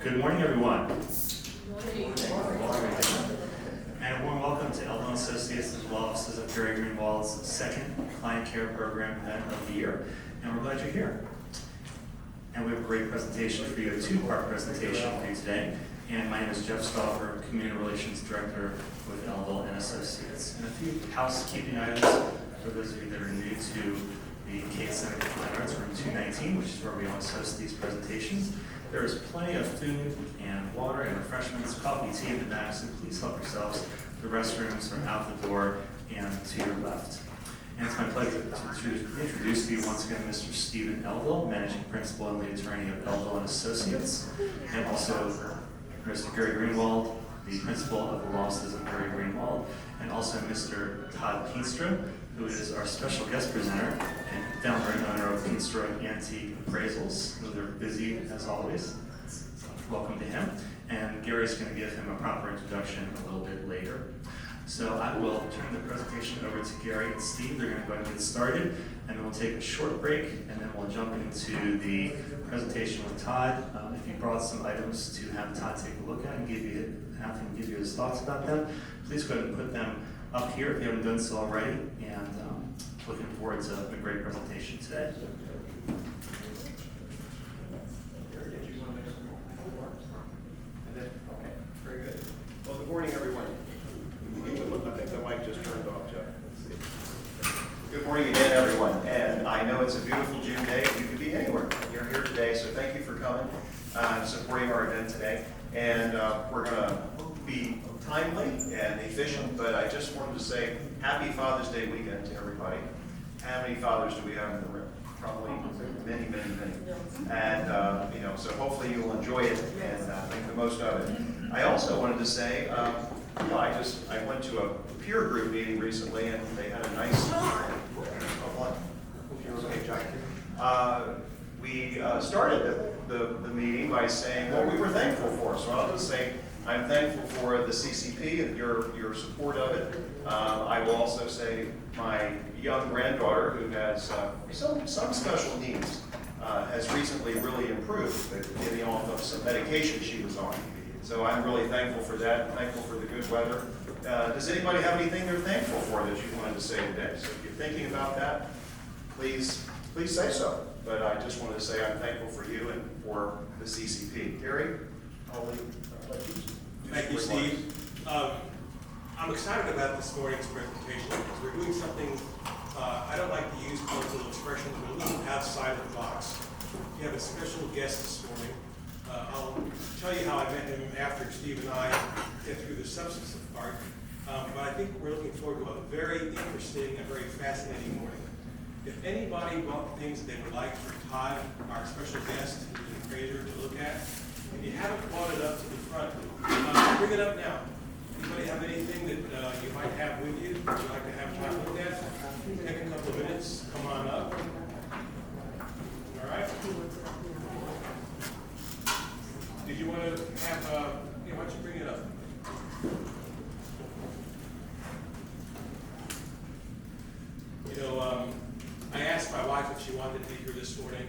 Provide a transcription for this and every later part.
Good morning, everyone. And a warm welcome to Elville Associates as well as of Gary Greenwald's second Client Care Program event of the year. And we're glad you're here. And we have a great presentation for you, a two-part presentation for you today. And my name is Jeff Stauffer, Community Relations Director with Elville and Associates. And a few housekeeping items for those of you that are new to the Cade Center Fine Arts Room 219, which is where we always host these presentations. There is plenty of food and water and refreshments, coffee, tea in the back, so please help yourselves. The restrooms are out the door and to your left. And it's my pleasure to introduce to you once again Mr. Stephen Elville, Managing Principal and Lead Attorney of Elville and Associates, and also Mr. Gary Greenwald, the Principal of the Law Offices of Gary Greenwald, and also Mr. Todd Peenstra, who is our special guest presenter and founder and owner of Peenstra Antique Appraisals. So they're busy as always. So welcome to him. And Gary's going to give him a proper introduction a little bit later. So I will turn the presentation over to Gary and Steve. They're going to go ahead and get started, and then we'll take a short break, and then we'll jump into the presentation with Todd. If you brought some items to have Todd take a look at and have him give you his thoughts about them, please go ahead and put them up here if you haven't done so already, and looking forward to a great presentation today. Okay, very good. Well, good morning, everyone. I think the mic just turned off, Jeff. Good morning again, everyone. And I know it's a beautiful June day. You could be anywhere. You're here today, so thank you for coming, supporting our event today. And we're going to be timely and efficient, but I just wanted to say Happy Father's Day weekend to everybody. How many fathers do we have in the room? Probably many, many, many. And, so hopefully you'll enjoy it and make the most of it. I also wanted to say, I went to a peer group meeting recently, and they had a nice, we started the meeting by saying what we were thankful for. So I'll just say I'm thankful for the CCP and your support of it. I will also say my young granddaughter, who has some special needs, has recently really improved at getting off of some medication she was on. So I'm really thankful for that, thankful for the good weather. Does anybody have anything they're thankful for that you wanted to say today? So if you're thinking about that, please say so. But I just wanted to say I'm thankful for you and for the CCP. Gary, I'll let you. Thank you, Steve. I'm excited about this morning's presentation because we're doing something, I don't like to use political expressions, but a little outside of the box. We have a special guest this morning. I'll tell you how I met him after Steve and I get through the substance part. But I think we're looking forward to a very interesting and very fascinating morning. If anybody brought things that they would like for Todd, our special guest, who's an appraiser, to look at, if you haven't brought it up to the front, bring it up now. Anybody have anything that you might have with you that you'd like to have Todd look at? Take a couple of minutes, come on up. All right? Did you want to have, why don't you bring it up? this morning,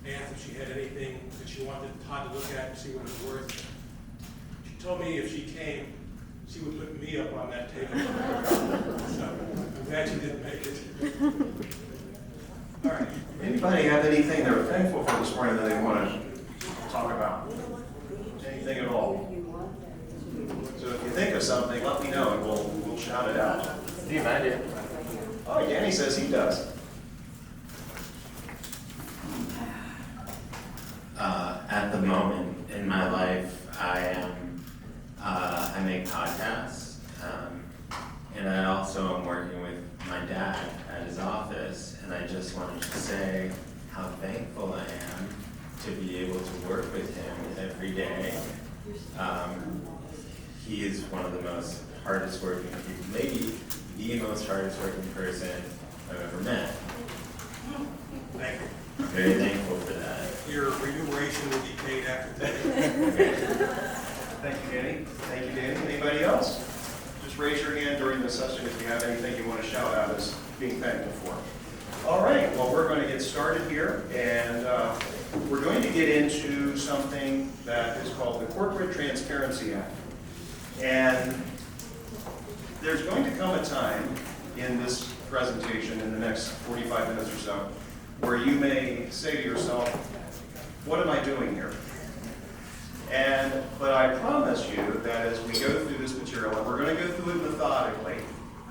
asked if she had anything that she wanted Todd to look at and see what it was worth. She told me if she came, she would put me up on that table. So I'm glad she didn't make it. All right. Anybody have anything they're thankful for this morning that they want to talk about? Anything at all? So if you think of something, let me know and we'll shout it out. Do you mind it? Oh, Danny says he does. At the moment in my life, I make podcasts, and I also am working with my dad at his office, and I just wanted to say how thankful I am to be able to work with him every day. He is one of the most hardest working people, maybe the most hardest working person I've ever met. Thank you. I'm very thankful for that. Your remuneration will be paid after today. Thank you, Danny. Thank you, Danny. Anybody else? Just raise your hand during the session if you have anything you want to shout out as being thankful for. All right, well, we're going to get started here, and we're going to get into something that is called the Corporate Transparency Act. And there's going to come a time in this presentation in the next 45 minutes or so where you may say to yourself, what am I doing here? But I promise you that as we go through this material, and we're going to go through it methodically,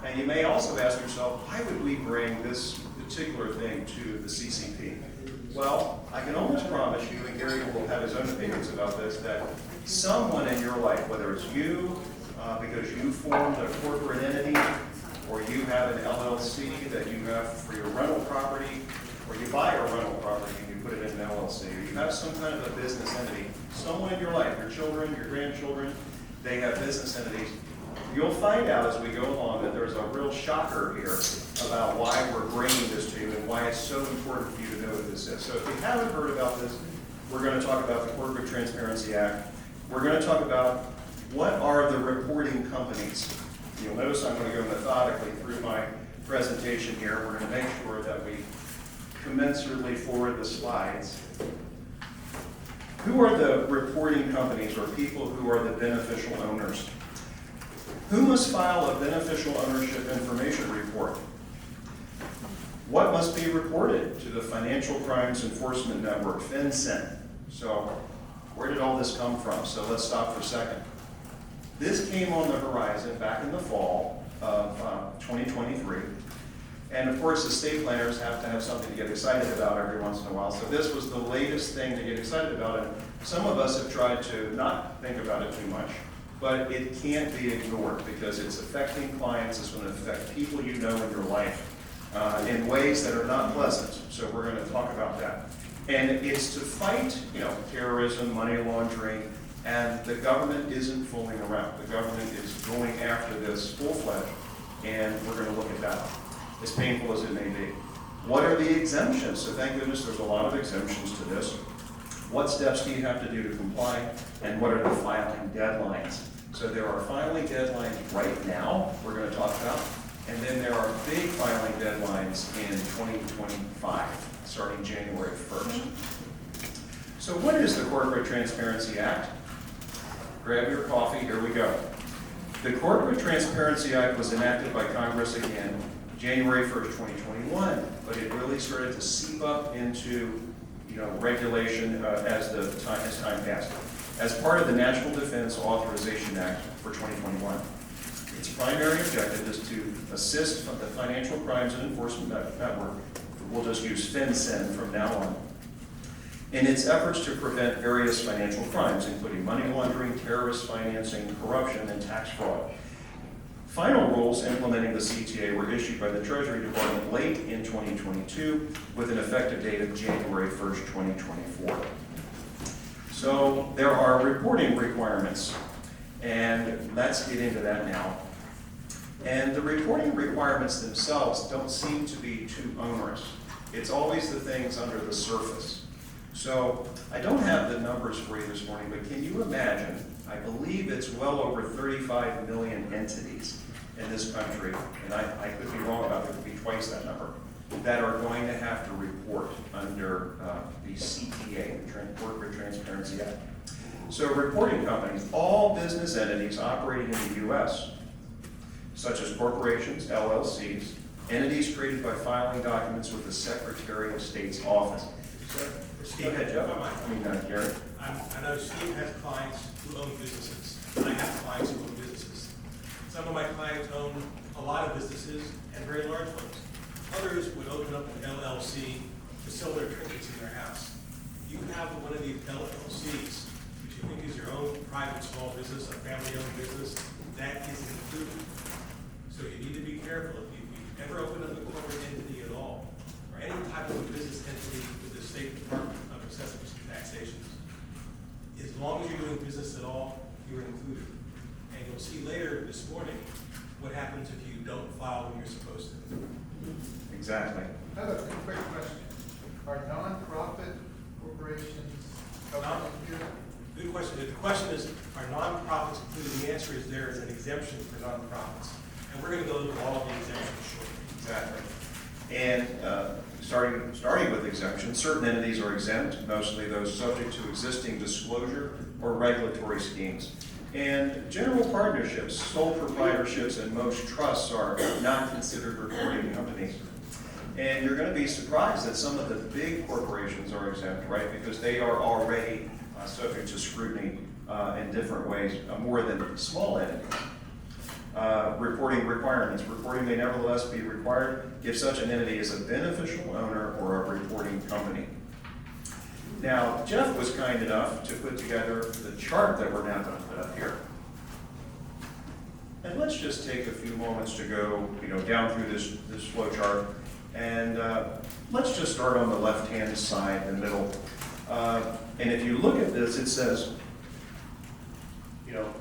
and you may also ask yourself, why would we bring this particular thing to the CCP? Well, I can almost promise you, and Gary will have his own opinions about this, that someone in your life, whether it's you, because you formed a corporate entity, or you have an LLC that you have for your rental property, or you buy a rental property and you put it in an LLC, or you have some kind of a business entity, someone in your life, your children, your grandchildren, they have business entities. You'll find out as we go along that there's a real shocker here about why we're bringing this to you and why it's so important for you to know what this is. So if you haven't heard about this, we're going to talk about the Corporate Transparency Act. We're going to talk about what are the reporting companies. You'll notice I'm going to go methodically through my presentation here. We're going to make sure that we commensurately forward the slides. Who are the reporting companies or people who are the beneficial owners? Who must file a beneficial ownership information report? What must be reported to the Financial Crimes Enforcement Network, FinCEN? So where did all this come from? So let's stop for a second. This came on the horizon back in the fall of 2023. And of course, the state planners have to have something to get excited about every once in a while. So this was the latest thing to get excited about. And some of us have tried to not think about it too much, but it can't be ignored because it's affecting clients. It's going to affect people you know in your life in ways that are not pleasant. So we're going to talk about that. And it's to fight, terrorism, money laundering, and the government isn't fooling around. The government is going after this full-fledged, and we're going to look at that, as painful as it may be. What are the exemptions? So thank goodness there's a lot of exemptions to this. What steps do you have to do to comply, and what are the filing deadlines? So there are filing deadlines right now we're going to talk about, and then there are big filing deadlines in 2025, starting January 1st. So what is the Corporate Transparency Act? Grab your coffee, here we go. The Corporate Transparency Act was enacted by Congress again January 1st, 2021, but it really started to seep up into regulation as time passed. As part of the National Defense Authorization Act for 2021, its primary objective is to assist the Financial Crimes and Enforcement Network, we'll just use FinCEN from now on, in its efforts to prevent various financial crimes, including money laundering, terrorist financing, corruption, and tax fraud. Final rules implementing the CTA were issued by the Treasury Department late in 2022 with an effective date of January 1st, 2024. So there are reporting requirements, and let's get into that now. And the reporting requirements themselves don't seem to be too onerous. It's always the things under the surface. So I don't have the numbers for you this morning, but can you imagine, I believe it's well over 35 million entities in this country, and I could be wrong about it, it could be twice that number. that are going to have to report under the CTA, the Corporate Transparency Act. So reporting companies, all business entities operating in the U.S., such as corporations, LLCs, entities created by filing documents with the Secretary of State's office. Go ahead, Jeff. Gary. I know Steve has clients who own businesses. I have clients who own businesses. Some of my clients own a lot of businesses and very large ones. Others would open up an LLC to sell their trinkets in their house. You have one of these LLCs, which you think is your own private small business, a family-owned business, that is included. So you need to be careful if you ever open up a corporate entity at all, or any type of a business entity with the State Department of Assessments and Taxations. As long as you're doing business at all, you're included. And you'll see later this morning what happens if you don't file when you're supposed to. Exactly. I have a quick question. Are nonprofit corporations covered in here? Good question. The question is, are nonprofits included? The answer is there is an exemption for nonprofits. And we're going to go into all of the exemptions shortly. Exactly. And starting with exemptions, certain entities are exempt, mostly those subject to existing disclosure or regulatory schemes. And general partnerships, sole proprietorships, and most trusts are not considered reporting companies. And you're going to be surprised that some of the big corporations are exempt, right? Because they are already subject to scrutiny in different ways, more than small entities. Reporting requirements. Reporting may nevertheless be required if such an entity is a beneficial owner or a reporting company. Now, Jeff was kind enough to put together the chart that we're now going to put up here. And let's just take a few moments to go, down through this flow chart. And let's just start on the left-hand side, the middle. And if you look at this, it says,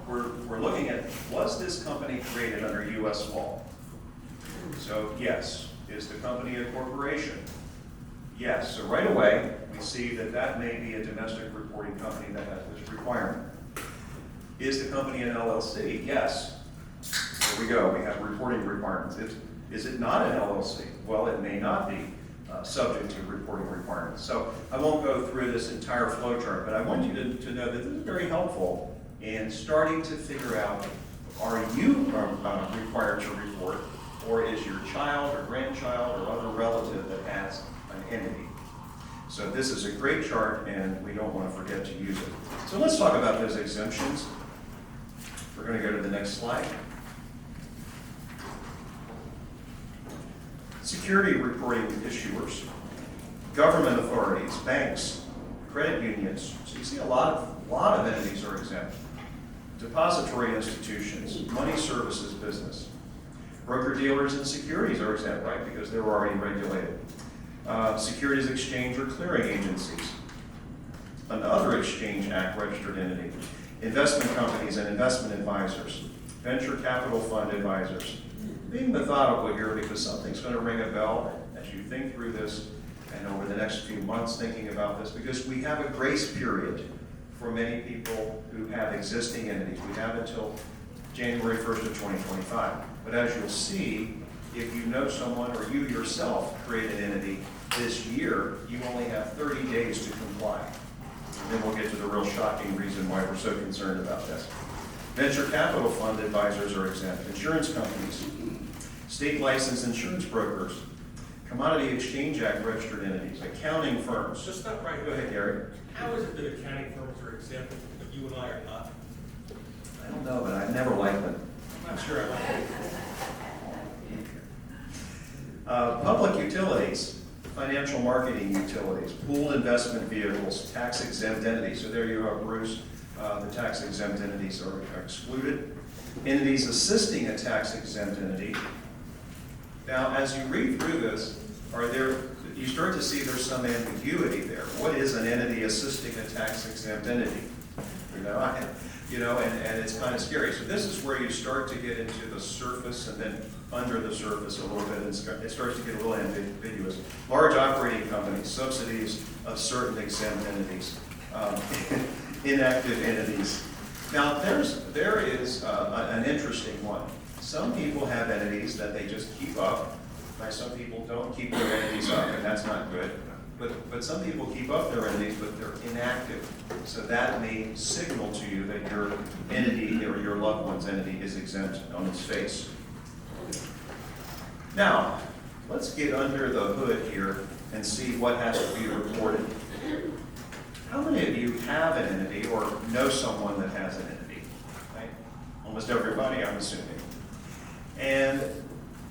we're looking at, was this company created under U.S. law? So yes. Is the company a corporation? Yes. So right away, we see that that may be a domestic reporting company that has this requirement. Is the company an LLC? Yes. There we go. We have reporting requirements. Is it not an LLC? Well, it may not be subject to reporting requirements. So I won't go through this entire flow chart, but I want you to know that this is very helpful in starting to figure out, are you required to report, or is your child or grandchild or other relative that has an entity? So this is a great chart, and we don't want to forget to use it. So let's talk about those exemptions. We're going to go to the next slide. Security reporting issuers, government authorities, banks, credit unions. So you see a lot of entities are exempt. Depository institutions, money services business. Broker-dealers and securities are exempt, right, because they were already regulated. Securities exchange or clearing agencies. Another Exchange Act registered entity. Investment companies and investment advisors. Venture capital fund advisors. Being methodical here because something's going to ring a bell as you think through this and over the next few months thinking about this, because we have a grace period for many people who have existing entities. We have until January 1st of 2025. But as you'll see, if you know someone or you yourself create an entity this year, you only have 30 days to comply. And then we'll get to the real shocking reason why we're so concerned about this. Venture capital fund advisors are exempt. Insurance companies, state licensed insurance brokers, Commodity Exchange Act registered entities, accounting firms. Just not right. Go ahead, Gary. How is it that accounting firms are exempt if you and I are not? I don't know, but I've never liked them. I'm not sure I like it. Public utilities, financial marketing utilities, pooled investment vehicles, tax exempt entities. So there you are, Bruce. The tax exempt entities are excluded. Entities assisting a tax exempt entity. Now, as you read through this, you start to see there's some ambiguity there. What is an entity assisting a tax exempt entity? And it's kind of scary. So this is where you start to get into the surface and then under the surface a little bit, and it starts to get a little ambiguous. Large operating companies, subsidies of certain exempt entities, inactive entities. Now, there is an interesting one. Some people have entities that they just keep up, Right? Some people don't keep their entities up, and that's not good. But some people keep up their entities, but they're inactive. So that may signal to you that your entity or your loved one's entity is exempt on its face. Now, let's get under the hood here and see what has to be reported. How many of you have an entity or know someone that has an entity? Right? Almost everybody, I'm assuming. And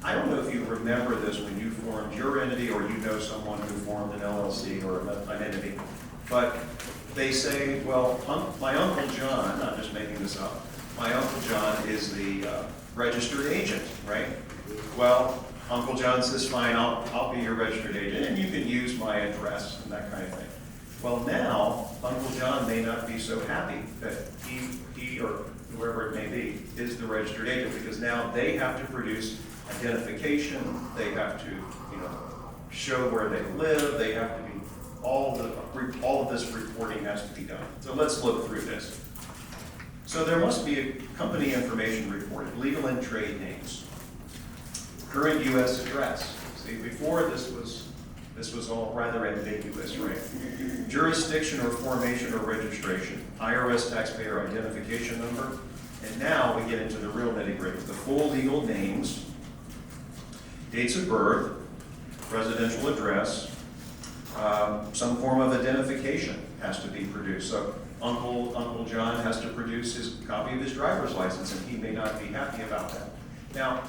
I don't know if you remember this when you formed your entity or you know someone who formed an LLC or an entity, but they say, well, my Uncle John, I'm just making this up, my Uncle John is the registered agent, right? Well, Uncle John says, fine, I'll be your registered agent, and you can use my address and that kind of thing. Well, now, Uncle John may not be so happy that he or whoever it may be is the registered agent, because now they have to produce identification, they have to, show where they live, they have to be, all of this reporting has to be done. So let's look through this. So there must be a company information reported, legal and trade names, current U.S. address. See, before this was all rather ambiguous, right? Jurisdiction or formation or registration, IRS taxpayer identification number, and now we get into the real nitty-gritty, the full legal names, dates of birth, residential address, some form of identification has to be produced. So Uncle John has to produce his copy of his driver's license, and he may not be happy about that. Now,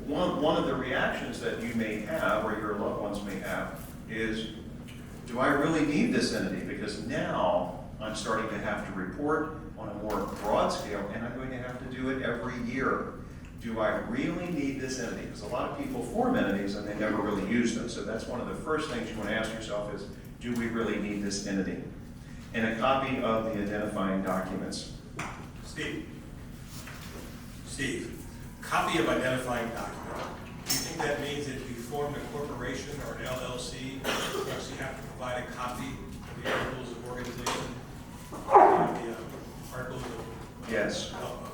one of the reactions that you may have, or your loved ones may have, is, do I really need this entity? Because now I'm starting to have to report on a more broad scale, and I'm going to have to do it every year. Do I really need this entity? Because a lot of people form entities and they never really use them. So that's one of the first things you want to ask yourself is, do we really need this entity? And a copy of the identifying documents. Steve, copy of identifying document. Do you think that means that if you formed a corporation or an LLC, you actually have to provide a copy of the articles of organization? The articles of... Yes.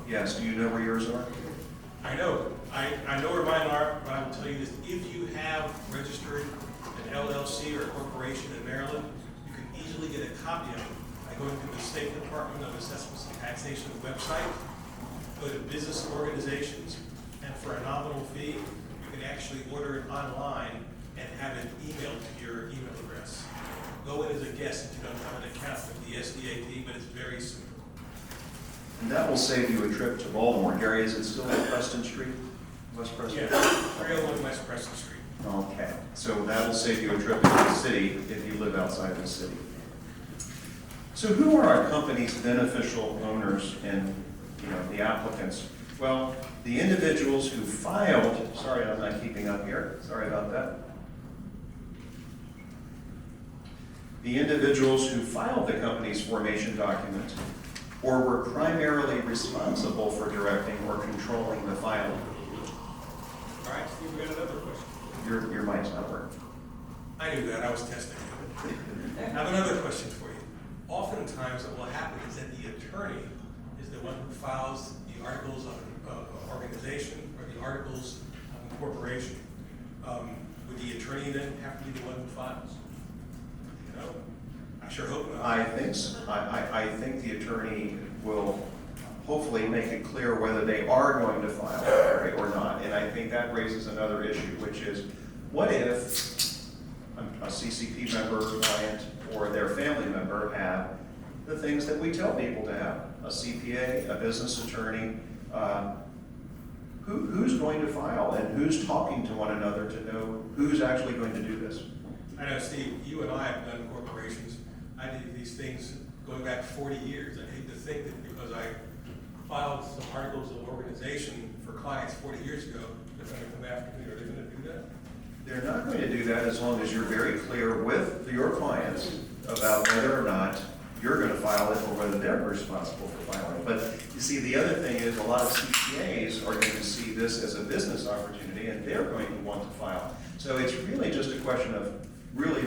Yes. Do you know where yours are? I know. I know where mine are, but I will tell you this. If you have registered an LLC or a corporation in Maryland, you can easily get a copy of it by going to the State Department of Assessments and Taxation website, go to business organizations, and for a nominal fee, you can actually order it online and have it emailed to your email address. Go in as a guest if you don't have an account with the SDAT, but it's very simple. And that will save you a trip to Baltimore. Gary, is it still at Preston Street? West Preston? Yeah, 301 West Preston Street. Okay, so that will save you a trip into the city if you live outside of the city. So who are our company's beneficial owners and the applicants? Well, the individuals who filed, sorry I'm not keeping up here, sorry about that. The individuals who filed the company's formation document or were primarily responsible for directing or controlling the filing. All right, Steve, we got another question. Your mic's not working. I knew that, I was testing you. I have another question for you. Oftentimes what will happen is that the attorney is the one who files the articles of organization or the articles of incorporation. Would the attorney then have to be the one who files? I sure hope not. I think so. I think the attorney will hopefully make it clear whether they are going to file or not. And I think that raises another issue, which is, what if a CCP member, client, or their family member have the things that we tell people to have? A CPA, a business attorney, who's going to file and who's talking to one another to know who's actually going to do this? I know, Steve, you and I have done corporations. I did these things going back 40 years. I hate to think that because I filed some articles of organization for clients 40 years ago, they're going to come after me. Are they going to do that? They're not going to do that as long as you're very clear with your clients about whether or not you're going to file it or whether they're responsible for filing it. But you see, the other thing is a lot of CPAs are going to see this as a business opportunity and they're going to want to file. So it's really just a question of really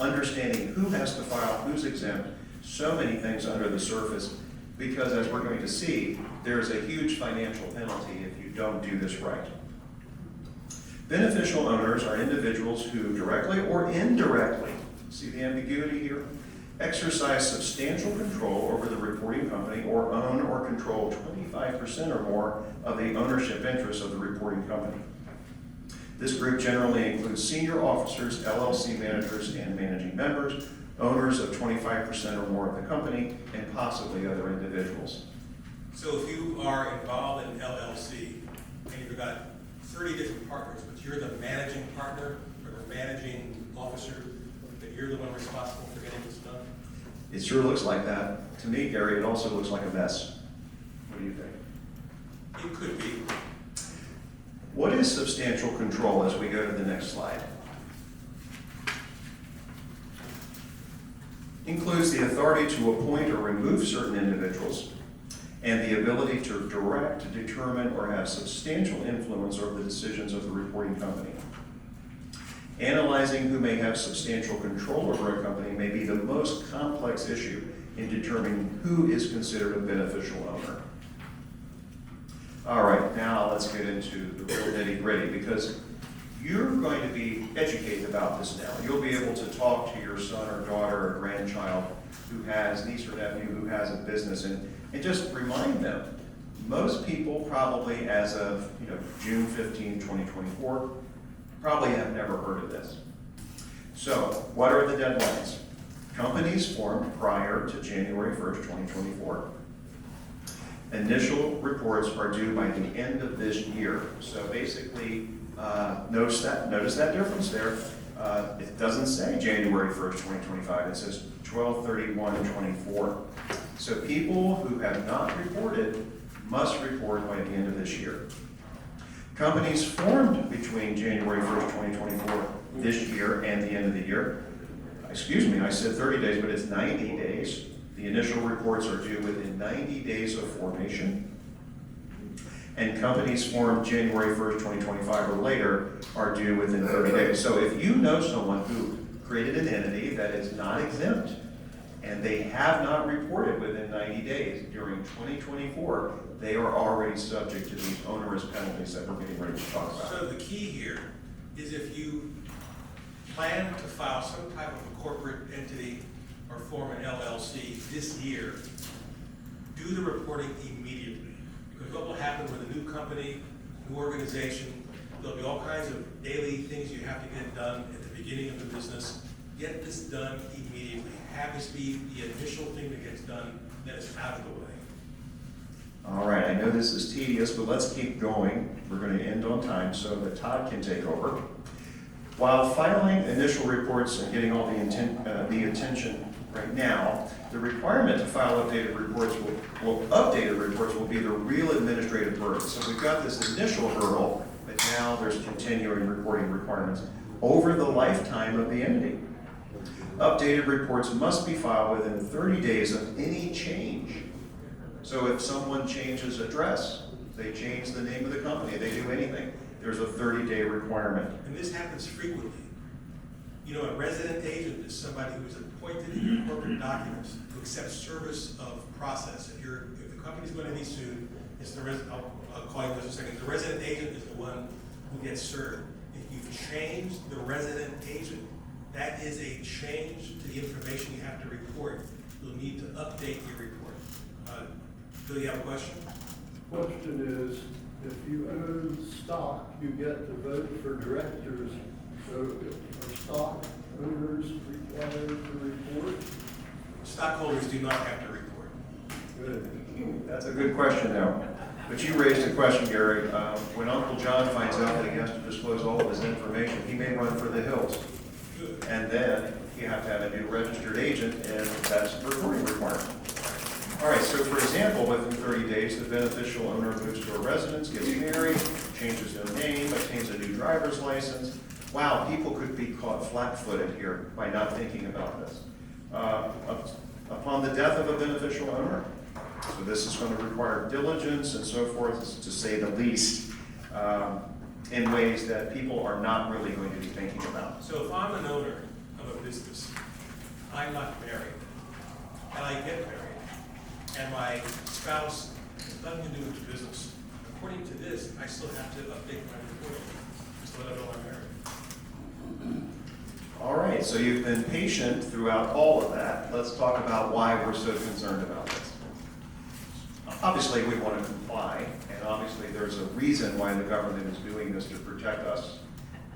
understanding who has to file, who's exempt, so many things under the surface, because as we're going to see, there's a huge financial penalty if you don't do this right. Beneficial owners are individuals who directly or indirectly, see the ambiguity here, exercise substantial control over the reporting company or own or control 25% or more of the ownership interest of the reporting company. This group generally includes senior officers, LLC managers, and managing members, owners of 25% or more of the company, and possibly other individuals. So if you are involved in LLC and you've got 30 different partners, but you're the managing partner or the managing officer, that you're the one responsible for getting this done? It sure looks like that. To me, Gary, it also looks like a mess. What do you think? It could be. What is substantial control as we go to the next slide? Includes the authority to appoint or remove certain individuals and the ability to direct, determine, or have substantial influence over the decisions of the reporting company. Analyzing who may have substantial control over a company may be the most complex issue in determining who is considered a beneficial owner. All right, now let's get into the real nitty-gritty, because you're going to be educated about this now. You'll be able to talk to your son or daughter or grandchild who has, niece or nephew who has a business, and just remind them, most people probably as of June 15, 2024, probably have never heard of this. So what are the deadlines? Companies formed prior to January 1st, 2024. Initial reports are due by the end of this year. So basically, notice that difference there. It doesn't say January 1st, 2025. It says 12/31/24. So people who have not reported must report by the end of this year. Companies formed between January 1st, 2024, this year, and the end of the year, excuse me, I said 30 days, but it's 90 days. The initial reports are due within 90 days of formation. And companies formed January 1st, 2025 or later are due within 30 days. So if you know someone who created an entity that is not exempt and they have not reported within 90 days during 2024, they are already subject to these onerous penalties that we're getting ready to talk about. So the key here is if you plan to file some type of a corporate entity or form an LLC this year, do the reporting immediately. Because what will happen with a new company, new organization, there'll be all kinds of daily things you have to get done at the beginning of the business. Get this done immediately. Have this be the initial thing that gets done, then it's out of the way. All right, I know this is tedious, but let's keep going. We're going to end on time so that Todd can take over. While filing initial reports and getting all the attention right now, the requirement to file updated reports will be the real administrative burden. So we've got this initial hurdle, but now there's continuing reporting requirements over the lifetime of the entity. Updated reports must be filed within 30 days of any change. So if someone changes address, they change the name of the company, they do anything, there's a 30-day requirement. And this happens frequently. A resident agent is somebody who is appointed in your corporate documents to accept service of process. If the company's going to be sued, it's the I'll call you in just a second. The resident agent is the one who gets served. If you've changed the resident agent, that is a change to the information you have to report. You'll need to update your report. Do you have a question? Question is, if you own stock, you get to vote for directors. So are stock owners required to report? Stockholders do not have to report. Good. That's a good question though. But you raised a question, Gary. When Uncle John finds out that he has to disclose all of his information, he may run for the hills. Good. And then you have to have a new registered agent, and that's a reporting requirement. All right, so for example, within 30 days, the beneficial owner moves to a residence, gets married, changes their name, obtains a new driver's license. Wow, people could be caught flat-footed here by not thinking about this. Upon the death of a beneficial owner, so this is going to require diligence and so forth, to say the least, in ways that people are not really going to be thinking about. So if I'm an owner of a business, I'm not married, and I get married, and my spouse has nothing to do with the business, according to this, I still have to update my reporting. So let them know I'm married. All right, so you've been patient throughout all of that. Let's talk about why we're so concerned about this. Obviously, we want to comply, and obviously there's a reason why the government is doing this to protect us.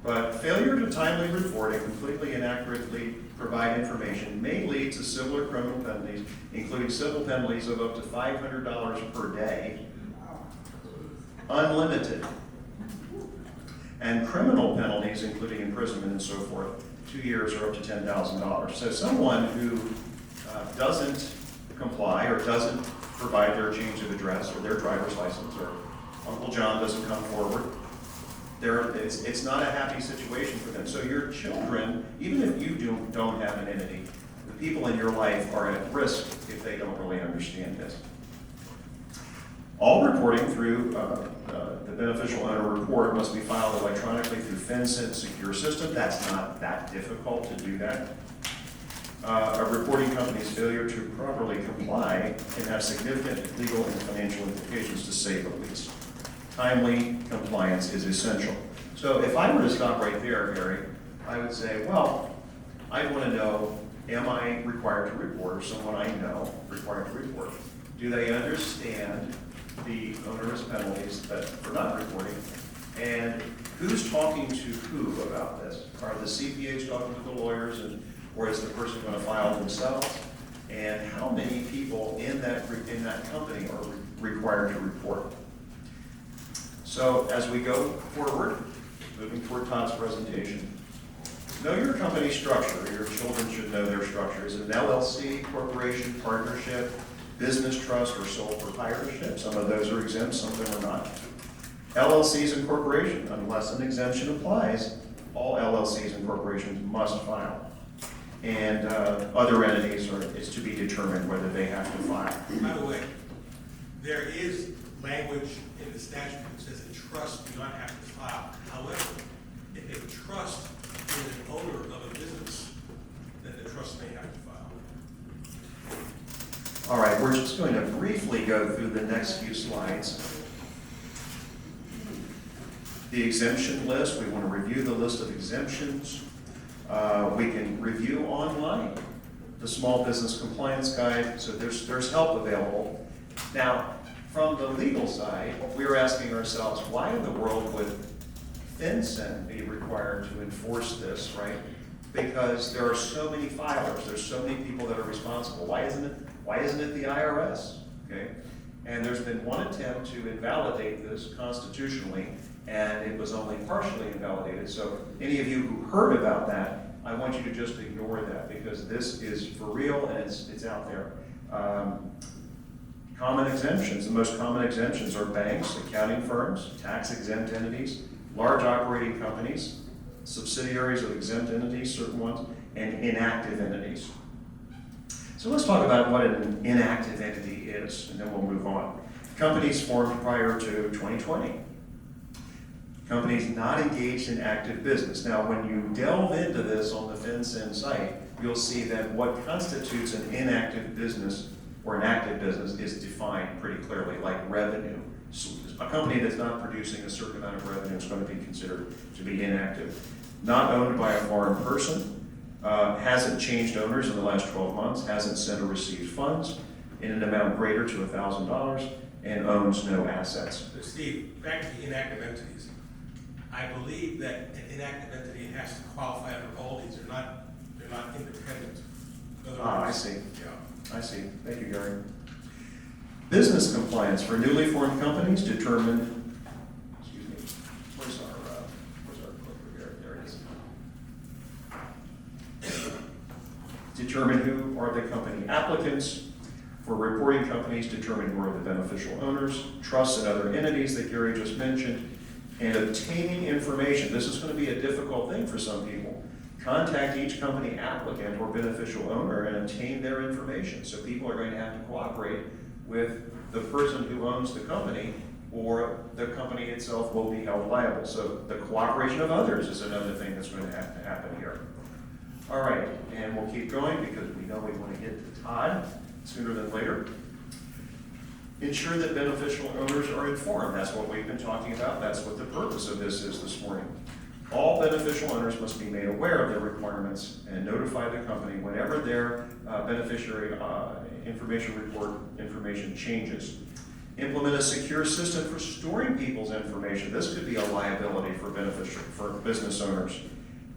But failure to timely report and completely inaccurately provide information may lead to civil or criminal penalties, including civil penalties of up to $500 per day, unlimited, and criminal penalties, including imprisonment and so forth, 2 years or up to $10,000. So someone who doesn't comply or doesn't provide their change of address or their driver's license, or Uncle John doesn't come forward, it's not a happy situation for them. So your children, even if you don't have an entity, the people in your life are at risk if they don't really understand this. All reporting through the beneficial owner report must be filed electronically through FinCEN secure system. That's not that difficult to do that. A reporting company's failure to properly comply can have significant legal and financial implications, to say the least. Timely compliance is essential. So if I were to stop right there, Gary, I would say, well, I want to know, am I required to report, or someone I know required to report? Do they understand the onerous penalties for not reporting? And who's talking to who about this? Are the CPAs talking to the lawyers, or is the person going to file themselves? And how many people in that company are required to report? So as we go forward, moving toward Todd's presentation, know your company structure. Your children should know their structure. Is it an LLC, corporation, partnership, business trust, or sole proprietorship? Some of those are exempt, some of them are not. LLCs and corporations, unless an exemption applies, all LLCs and corporations must file. And other entities it's to be determined whether they have to file. By the way, there is language in the statute that says a trust do not have to file. However, if a trust is an owner of a business, then the trust may have to file. All right, we're just going to briefly go through the next few slides. The exemption list, we want to review the list of exemptions. We can review online the Small Business Compliance Guide, so there's help available. Now, from the legal side, we're asking ourselves, why in the world would FinCEN be required to enforce this, right? Because there are so many filers, there's so many people that are responsible. Why isn't it the IRS? Okay, and there's been one attempt to invalidate this constitutionally, and it was only partially invalidated. So any of you who heard about that, I want you to just ignore that, because this is for real and it's out there. Common exemptions, the most common exemptions are banks, accounting firms, tax-exempt entities, large operating companies, subsidiaries of exempt entities, certain ones, and inactive entities. So let's talk about what an inactive entity is, and then we'll move on. Companies formed prior to 2020. Companies not engaged in active business. Now, when you delve into this on the FinCEN site, you'll see that what constitutes an inactive business or an active business is defined pretty clearly, like revenue. So a company that's not producing a certain amount of revenue is going to be considered to be inactive. Not owned by a foreign person, hasn't changed owners in the last 12 months, hasn't sent or received funds in an amount greater to $1,000, and owns no assets. So Steve, back to the inactive entities. I believe that an inactive entity has to qualify under all these. They're not independent. In other I words, see. Yeah. I see. Thank you, Gary. Business compliance for newly formed companies determine, excuse me, where's our clicker here? There it is. Determine who are the company applicants. For reporting companies, determine who are the beneficial owners, trusts and other entities that Gary just mentioned, and obtaining information. This is going to be a difficult thing for some people. Contact each company applicant or beneficial owner and obtain their information. So people are going to have to cooperate with the person who owns the company, or the company itself will be held liable. So the cooperation of others is another thing that's going to have to happen here. All right, and we'll keep going because we know we want to get to Todd sooner than later. Ensure that beneficial owners are informed. That's what we've been talking about. That's what the purpose of this is this morning. All beneficial owners must be made aware of their requirements and notify the company whenever their beneficiary information report information changes. Implement a secure system for storing people's information. This could be a liability for business owners.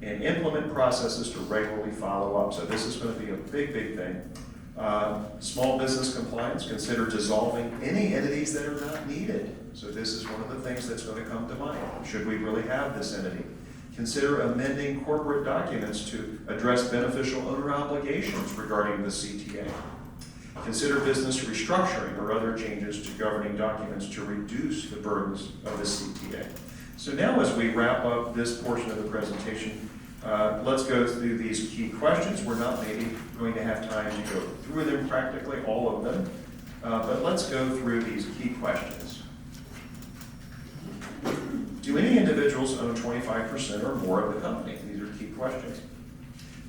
And implement processes to regularly follow up. So this is going to be a big, big thing. Small business compliance, consider dissolving any entities that are not needed. So this is one of the things that's going to come to mind. Should we really have this entity? Consider amending corporate documents to address beneficial owner obligations regarding the CTA. Consider business restructuring or other changes to governing documents to reduce the burdens of the CTA. So now as we wrap up this portion of the presentation, let's go through these key questions. We're not maybe going to have time to go through them practically, all of them, but let's go through these key questions. Do any individuals own 25% or more of the company? These are key questions.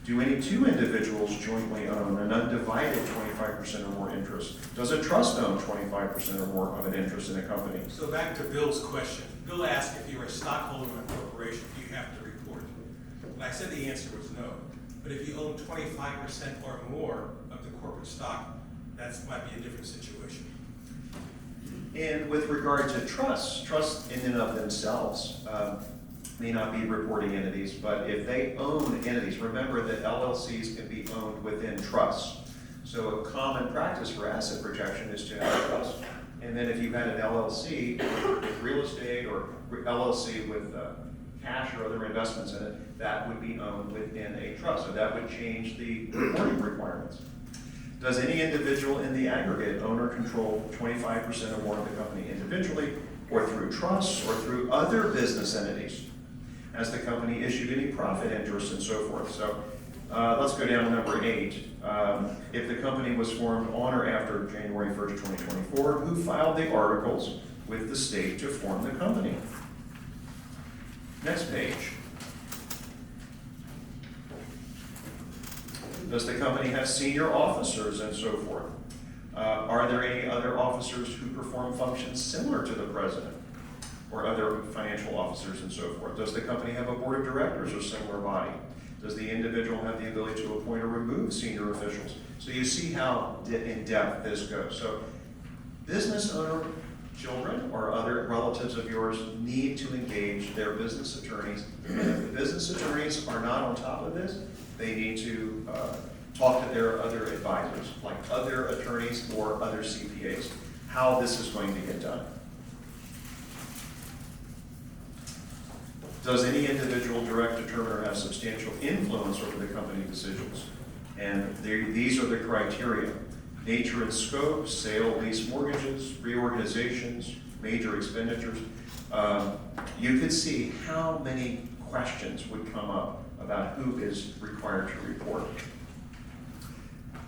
Do any two individuals jointly own an undivided 25% or more interest? Does a trust own 25% or more of an interest in a company? So back to Bill's question. Bill asked if you're a stockholder in a corporation, do you have to report? And I said the answer was no. But if you own 25% or more of the corporate stock, that might be a different situation. And with regard to trusts in and of themselves may not be reporting entities, but if they own entities, remember that LLCs can be owned within trusts. So a common practice for asset protection is to have a trust. And then if you had an LLC with real estate or LLC with cash or other investments in it, that would be owned within a trust. So that would change the reporting requirements. Does any individual in the aggregate own or control 25% or more of the company individually or through trusts or through other business entities? Has the company issued any profit interest and so forth? So let's go down to number 8. If the company was formed on or after January 1st, 2024, who filed the articles with the state to form the company? Next page. Does the company have senior officers and so forth? Are there any other officers who perform functions similar to the president or other financial officers and so forth? Does the company have a board of directors or similar body? Does the individual have the ability to appoint or remove senior officials? So you see how in depth this goes. So business owner, children, or other relatives of yours need to engage their business attorneys. And if the business attorneys are not on top of this, they need to talk to their other advisors, like other attorneys or other CPAs, how this is going to get done. Does any individual direct, determine, or have substantial influence over the company decisions? And these are the criteria. Nature and scope, sale, lease mortgages, reorganizations, major expenditures. You could see how many questions would come up about who is required to report.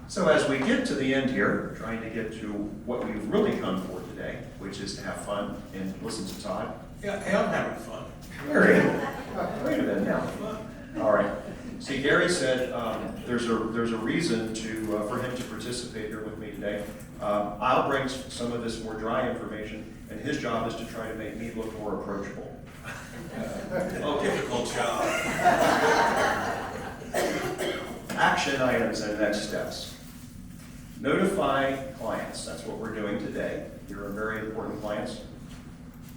So as we get to the end here, trying to get to what we've really come for today, which is to have fun and listen to Todd. Yeah, hey, I'm having fun. Gary, wait a minute now. All right. See, Gary said there's a reason for him to participate here with me today. I'll bring some of this more dry information, and his job is to try to make me look more approachable. Oh, difficult job. Action items and next steps. Notify clients. That's what we're doing today. You're very important clients.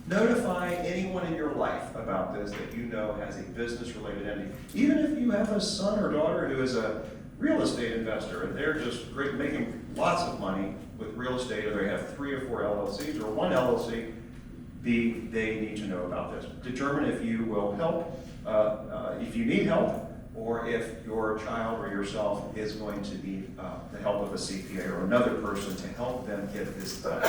Notify anyone in your life about this that you know has a business-related entity. Even if you have a son or daughter who is a real estate investor and they're just making lots of money with real estate, or they have 3 or 4 LLCs or 1 LLC, they need to know about this. Determine if you will help, if you need help, or if your child or yourself is going to need the help of a CPA or another person to help them get this done.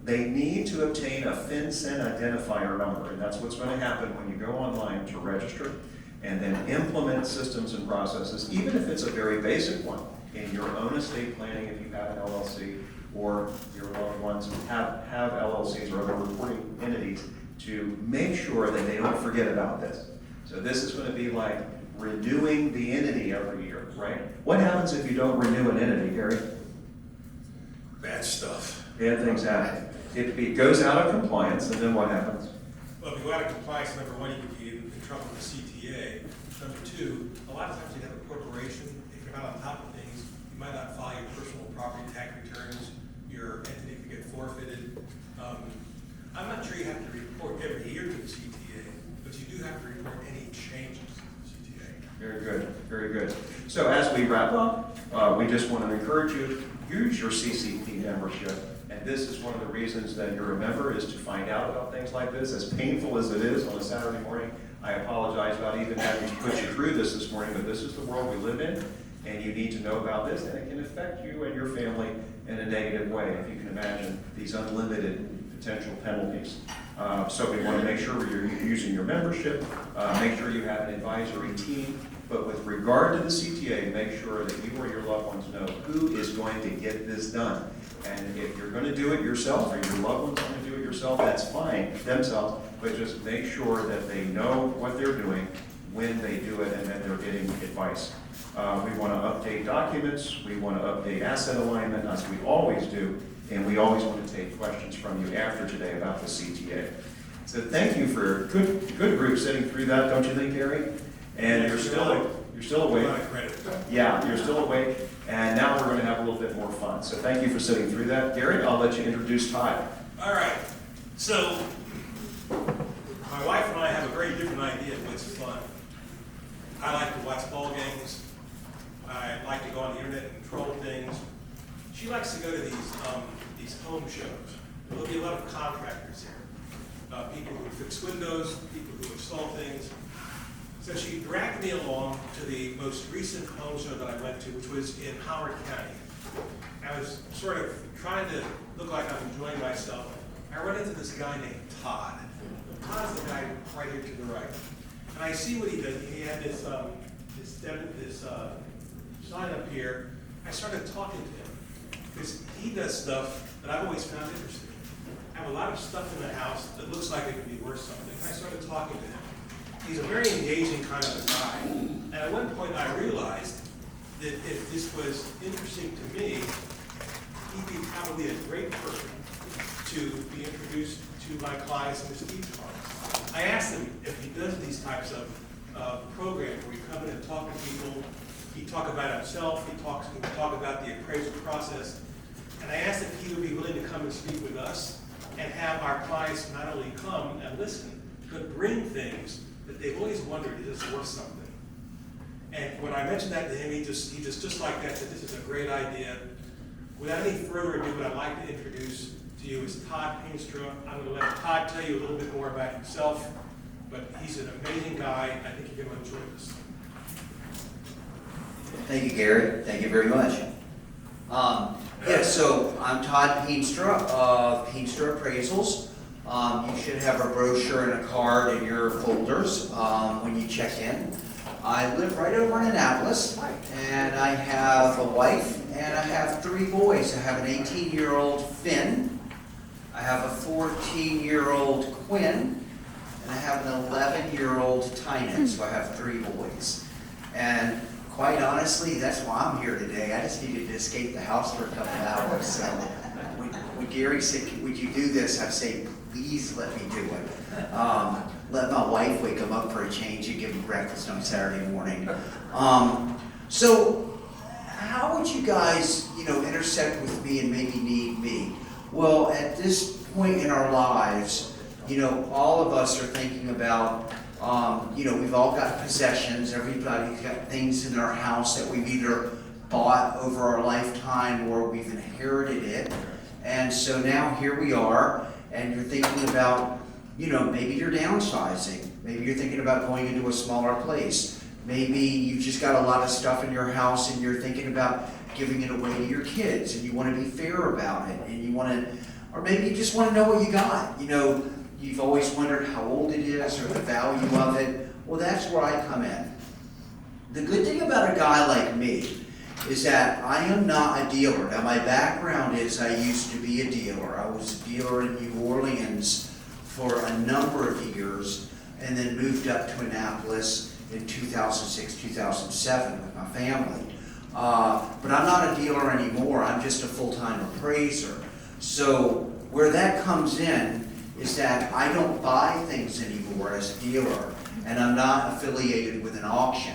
They need to obtain a FinCEN identifier number, and that's what's going to happen when you go online to register and then implement systems and processes, even if it's a very basic one, in your own estate planning if you have an LLC, or your loved ones have LLCs or other reporting entities, to make sure that they don't forget about this. So this is going to be like renewing the entity every year, right? What happens if you don't renew an entity, Gary? Bad stuff. Bad things happen. It goes out of compliance, and then what happens? Well, if you go out of compliance, number one, you could be in trouble with the CTA. Number two, a lot of times you have a corporation, if you're not on top of things, you might not file your personal property tax returns, your entity could get forfeited. I'm not sure you have to report every year to the CTA, but you do have to report any changes to the CTA. Very good, very good. So as we wrap up, we just want to encourage you, use your CCP membership. And this is one of the reasons that you're a member, is to find out about things like this. As painful as it is on a Saturday morning, I apologize about even having to put you through this morning, but this is the world we live in, and you need to know about this, and it can affect you and your family in a negative way, if you can imagine these unlimited potential penalties. So we want to make sure you're using your membership, make sure you have an advisory team, but with regard to the CTA, make sure that you or your loved ones know who is going to get this done. And if you're going to do it yourself, or your loved one's going to do it yourself, that's fine, themselves, but just make sure that they know what they're doing when they do it, and that they're getting advice. We want to update documents, we want to update asset alignment, as we always do, and we always want to take questions from you after today about the CTA. So thank you for a good group sitting through that, don't you think, Gary? And you're still awake. A lot of credit. Yeah, you're still awake, and now we're going to have a little bit more fun. So thank you for sitting through that. Gary, I'll let you introduce Todd. All right, so my wife and I have a very different idea of what's fun. I like to watch ball games. I like to go on the internet and troll things. She likes to go to these home shows. There'll be a lot of contractors here, people who fix windows, people who install things. So she dragged me along to the most recent home show that I went to, which was in Howard County. I was sort of trying to look like I'm enjoying myself. I run into this guy named Todd. Todd's the guy right here to the right. And I see what he does. He had this sign up here. I started talking to him because he does stuff that I've always found interesting. I have a lot of stuff in the house that looks like it could be worth something. And I started talking to him. He's a very engaging kind of a guy. And at one point I realized that if this was interesting to me, he'd be probably a great person to be introduced to my clients and his teach clients. I asked him if he does these types of programs where you come in and talk to people, he talk about himself, he would talk about the appraisal process, and I asked if he would be willing to come and speak with us and have our clients not only come and listen, but bring things that they've always wondered, is this worth something? And when I mentioned that to him, he just like that said, this is a great idea. Without any further ado, what I'd like to introduce to you is Todd Peenstra. I'm going to let Todd tell you a little bit more about himself, but he's an amazing guy. I think you're going to enjoy this. Thank you, Gary. Thank you very much. So I'm Todd Peenstra of Peenstra Appraisals. You should have a brochure and a card in your folders when you check in. I live right over in Annapolis, and I have a wife, and I have 3 boys. I have an 18-year-old Finn, I have a 14-year-old Quinn, and I have an 11-year-old Tynan, so I have 3 boys. And quite honestly, that's why I'm here today. I just needed to escape the house for a couple hours. So when Gary said, would you do this, I say, please let me do it. Let my wife wake him up for a change and give him breakfast on Saturday morning. So how would you guys, intersect with me and maybe need me? Well, at this point in our lives, all of us are thinking about, we've all got possessions. Everybody's got things in their house that we've either bought over our lifetime or we've inherited it. And so now here we are, and you're thinking about, maybe you're downsizing. Maybe you're thinking about going into a smaller place. Maybe you've just got a lot of stuff in your house and you're thinking about giving it away to your kids and you want to be fair about it, and you want to, or maybe you just want to know what you got. You've always wondered how old it is or the value of it. Well, that's where I come in. The good thing about a guy like me is that I am not a dealer. Now, my background is I used to be a dealer. I was a dealer in New Orleans for a number of years and then moved up to Annapolis in 2006, 2007 with my family. But I'm not a dealer anymore. I'm just a full-time appraiser. So where that comes in is that I don't buy things anymore as a dealer, and I'm not affiliated with an auction.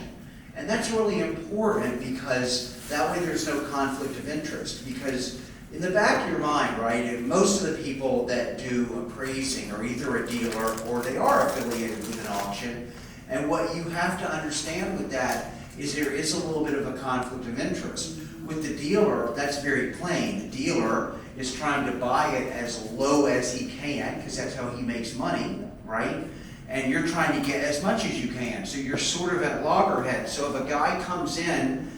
And that's really important because that way there's no conflict of interest. Because in the back of your mind, right, most of the people that do appraising are either a dealer or they are affiliated with an auction. And what you have to understand with that is there is a little bit of a conflict of interest. With the dealer, that's very plain. The dealer is trying to buy it as low as he can because that's how he makes money, right? And you're trying to get as much as you can. So you're sort of at loggerheads. So if a guy comes in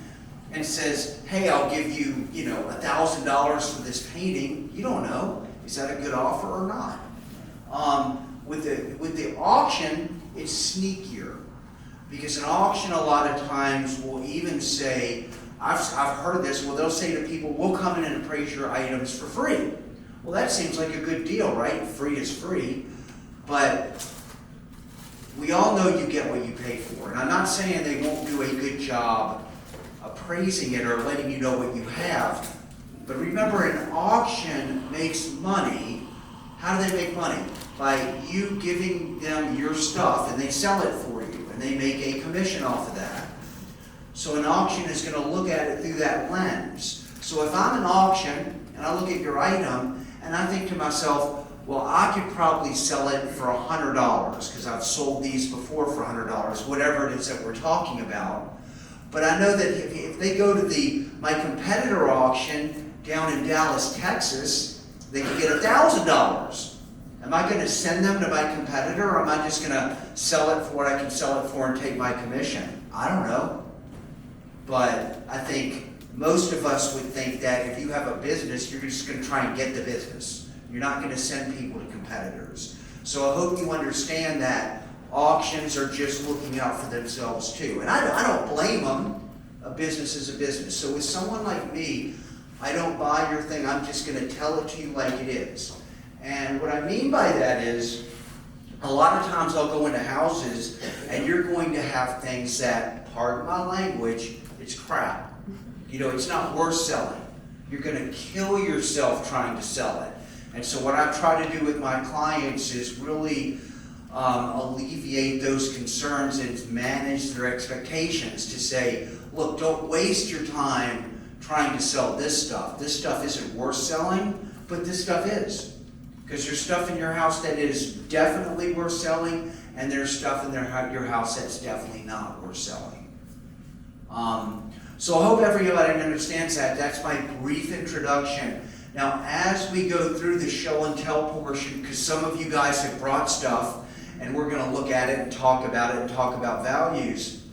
and says, hey, I'll give you, $1,000 for this painting, you don't know, is that a good offer or not? With the auction, it's sneakier. Because an auction a lot of times will even say, I've heard this, well, they'll say to people, we'll come in and appraise your items for free. Well, that seems like a good deal, right? Free is free. But we all know you get what you pay for. And I'm not saying they won't do a good job appraising it or letting you know what you have. But remember, an auction makes money. How do they make money? By you giving them your stuff and they sell it for you and they make a commission off of that. So an auction is going to look at it through that lens. So if I'm an auction and I look at your item and I think to myself, well, I could probably sell it for $100 because I've sold these before for $100, whatever it is that we're talking about. But I know that if they go to my competitor auction down in Dallas, Texas, they can get $1,000. Am I going to send them to my competitor, or am I just going to sell it for what I can sell it for and take my commission? I don't know. But I think most of us would think that if you have a business, you're just going to try and get the business. You're not going to send people to competitors. So I hope you understand that auctions are just looking out for themselves too. And I don't blame them. A business is a business. So with someone like me, I don't buy your thing. I'm just going to tell it to you like it is. And what I mean by that is, a lot of times I'll go into houses and you're going to have things that, pardon my language, it's crap. It's not worth selling. You're going to kill yourself trying to sell it. And so what I try to do with my clients is really alleviate those concerns and manage their expectations to say, look, don't waste your time trying to sell this stuff. This stuff isn't worth selling, but this stuff is. Because there's stuff in your house that is definitely worth selling, and there's stuff in your house that's definitely not worth selling. So I hope everybody understands that. That's my brief introduction. Now, as we go through the show and tell portion, because some of you guys have brought stuff, and we're going to look at it and talk about it and talk about values.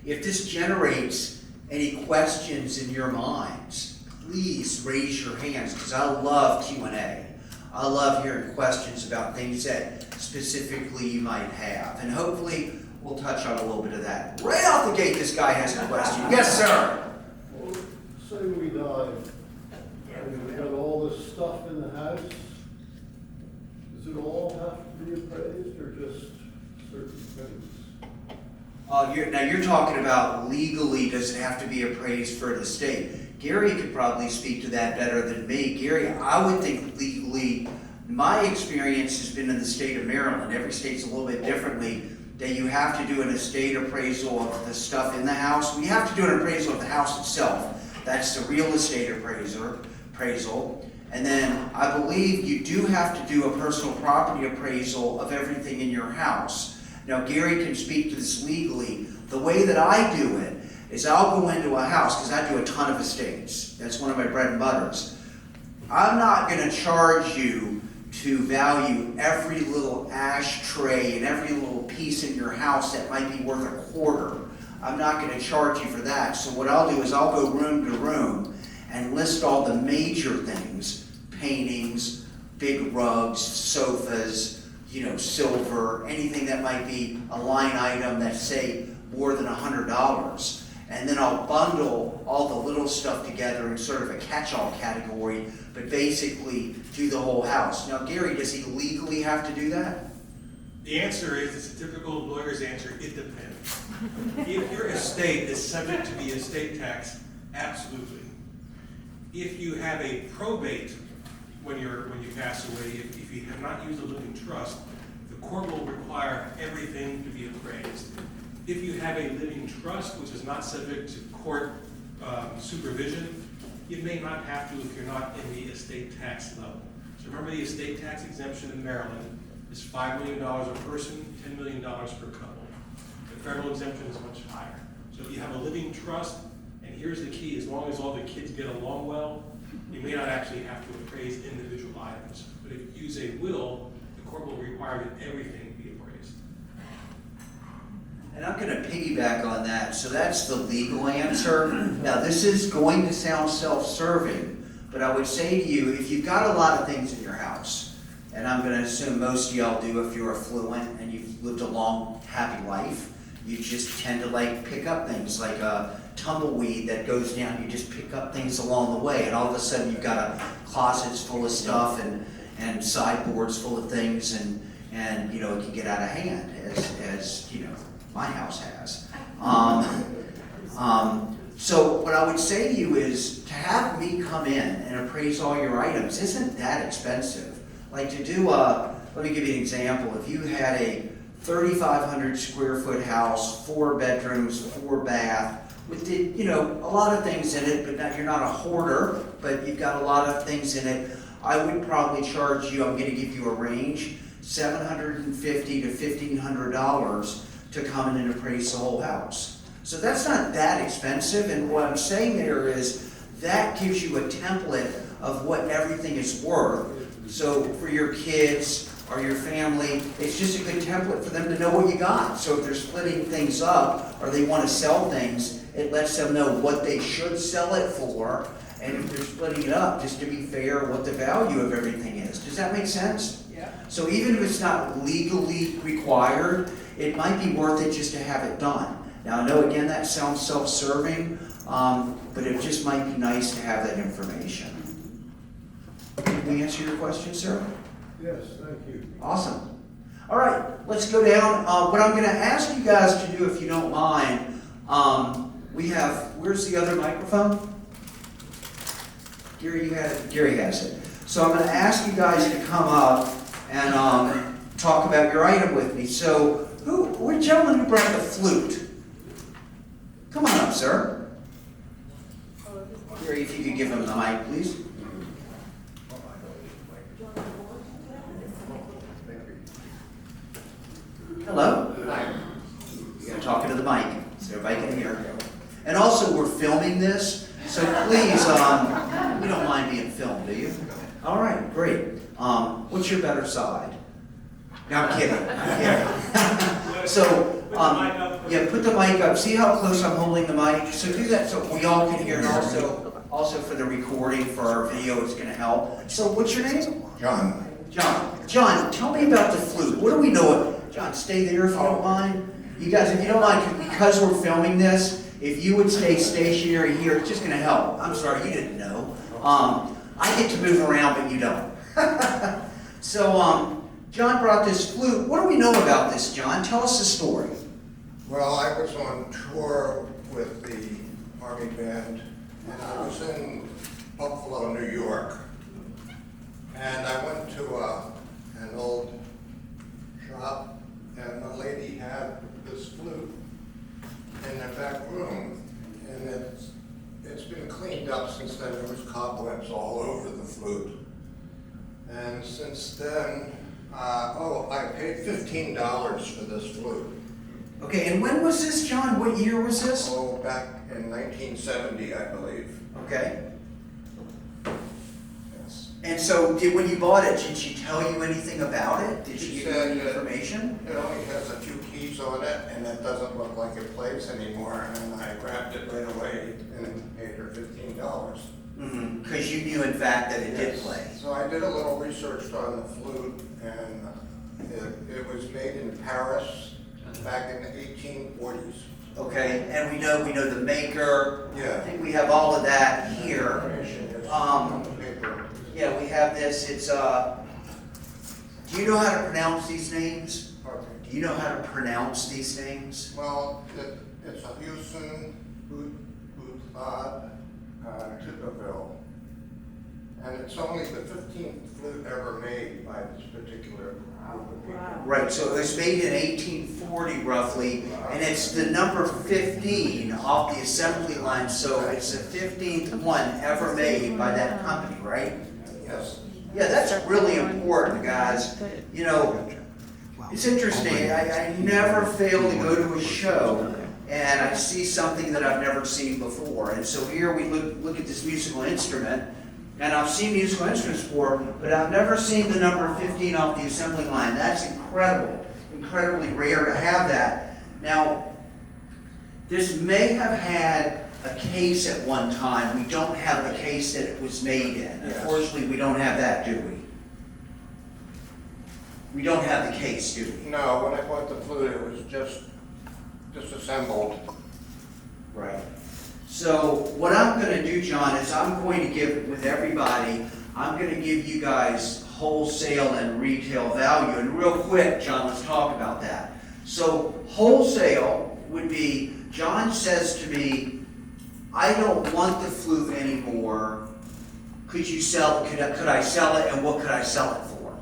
If this generates any questions in your minds, please raise your hands, because I love Q&A. I love hearing questions about things that specifically you might have. And hopefully we'll touch on a little bit of that. Right off the gate, this guy has a question. Yes, sir. Well, say we die, and we got all this stuff in the house. Does it all have to be appraised, or just certain things? Now you're talking about legally, does it have to be appraised for the state? Gary could probably speak to that better than me. Gary, I would think legally, my experience has been in the state of Maryland. Every state's a little bit differently. That you have to do an estate appraisal of the stuff in the house. We have to do an appraisal of the house itself. That's the real estate appraisal. And then I believe you do have to do a personal property appraisal of everything in your house. Now Gary can speak to this legally. The way that I do it is I'll go into a house, because I do a ton of estates. That's one of my bread and butters. I'm not going to charge you to value every little ashtray and every little piece in your house that might be worth a quarter. I'm not going to charge you for that. So what I'll do is I'll go room to room and list all the major things: paintings, big rugs, sofas, silver, anything that might be a line item that's, say, more than $100. And then I'll bundle all the little stuff together in sort of a catch-all category, but basically do the whole house. Now, Gary, does he legally have to do that? The answer is, it's a typical lawyer's answer, it depends. If your estate is subject to the estate tax, absolutely. If you have a probate when you pass away, if you have not used a living trust, the court will require everything to be appraised. If you have a living trust, which is not subject to court supervision, you may not have to if you're not in the estate tax level. So remember, the estate tax exemption in Maryland is $5 million a person, $10 million per couple. The federal exemption is much higher. So if you have a living trust, and here's the key, as long as all the kids get along well, you may not actually have to appraise individual items. But if you use a will, the court will require that everything be appraised. And I'm gonna piggyback on that, so that's the legal answer. Now, this is going to sound self-serving, but I would say to you, if you've got a lot of things in your house, and I'm gonna assume most of y'all do if you're affluent and you've lived a long, happy life, you just tend to like pick up things like a tumbleweed that goes down, you just pick up things along the way, and all of a sudden you've got a closets full of stuff and sideboards full of things, and you know, it can get out of hand, as you know, my house has. So what I would say to you is to have me come in and appraise all your items isn't that expensive. Like to do let me give you an example. If you had a 3,500 square foot house, 4 bedrooms, 4 bath, with the, you know, a lot of things in it, but you're not a hoarder, but you've got a lot of things in it, I would probably charge you, I'm gonna give you a range, $750 to $1,500 to come in and appraise the whole house. So that's not that expensive, and what I'm saying there is that gives you a template of what everything is worth. So for your kids or your family, it's just a good template for them to know what you got. So if they're splitting things up or they want to sell things, it lets them know what they should sell it for, and if they're splitting it up, just to be fair, what the value of everything is. Does that make sense? Yeah. So even if it's not legally required, it might be worth it just to have it done. Now, I know, again, that sounds self-serving, but it just might be nice to have that information. Did we answer your question, sir? Yes, thank you. Awesome. All right, let's go down. What I'm going to ask you guys to do, if you don't mind, we have, where's the other microphone? Gary, Gary has it. So I'm going to ask you guys to come up and talk about your item with me. So, what gentleman who brought the flute? Come on up, sir. Gary, if you could give him the mic, please. Hello. Hi. You gotta talk into the mic so everybody can hear. And also, we're filming this, so please, you don't mind being filmed, do you? All right, great. What's your better side? No, I'm kidding. I'm kidding. So, yeah, put the mic up. See how close I'm holding the mic? So do that so we all can hear, and also for the recording for our video, it's going to help. So, what's your name? John. John, tell me about the flute. What do we know? John, stay there if you don't mind. You guys, if you don't mind, because we're filming this, if you would stay stationary here, it's just going to help. I'm sorry, you didn't know. I get to move around, but you don't. So, John brought this flute. What do we know about this, John? Tell us the story. Well, I was on tour with the Army Band, and I was in Buffalo, New York. And I went to an old shop, and the lady had this flute in the back room. And it's been cleaned up since then. There was cobwebs all over the flute. And since then, I paid $15 for this flute. Okay, and when was this, John? What year was this? Oh, back in 1970, I believe. Okay. Yes. And so, when you bought it, did she tell you anything about it? Did she give you any information? It only has a few keys on it, and it doesn't look like it plays anymore. And I grabbed it right away and paid her $15. Because you knew, in fact, that it did Yes. play. So I did a little research on the flute, and it was made in Paris back in the 1840s. Okay, and we know the maker. Yeah. I think we have all of that here. Paper. Yeah, we have this. It's do you know how to pronounce these names? Pardon me. Do you know how to pronounce these names? Well, it's a Houston, Boutad, Tipperville. And it's only the 15th flute ever made by this particular group of people. Right, so it was made in 1840 roughly, and it's the number 15 off the assembly line, so it's the 15th one ever made by that company, right? Yes. Yeah, that's really important, guys. You know, it's interesting, I never fail to go to a show and I see something that I've never seen before. And so here we look at this musical instrument, and I've seen musical instruments before, but I've never seen the number 15 off the assembly line. That's incredible, incredibly rare to have that. Now, this may have had a case at one time. We don't have the case that it was made in. Yes. Unfortunately, we don't have that, do we? We don't have the case, do we? No, when I bought the flute, it was just disassembled. Right. So what I'm going to do, John, is I'm going to give, with everybody, I'm going to give you guys wholesale and retail value. And real quick, John, let's talk about that. So wholesale would be, John says to me, I don't want the flute anymore. Could you sell it? Could I sell it, and what could I sell it for?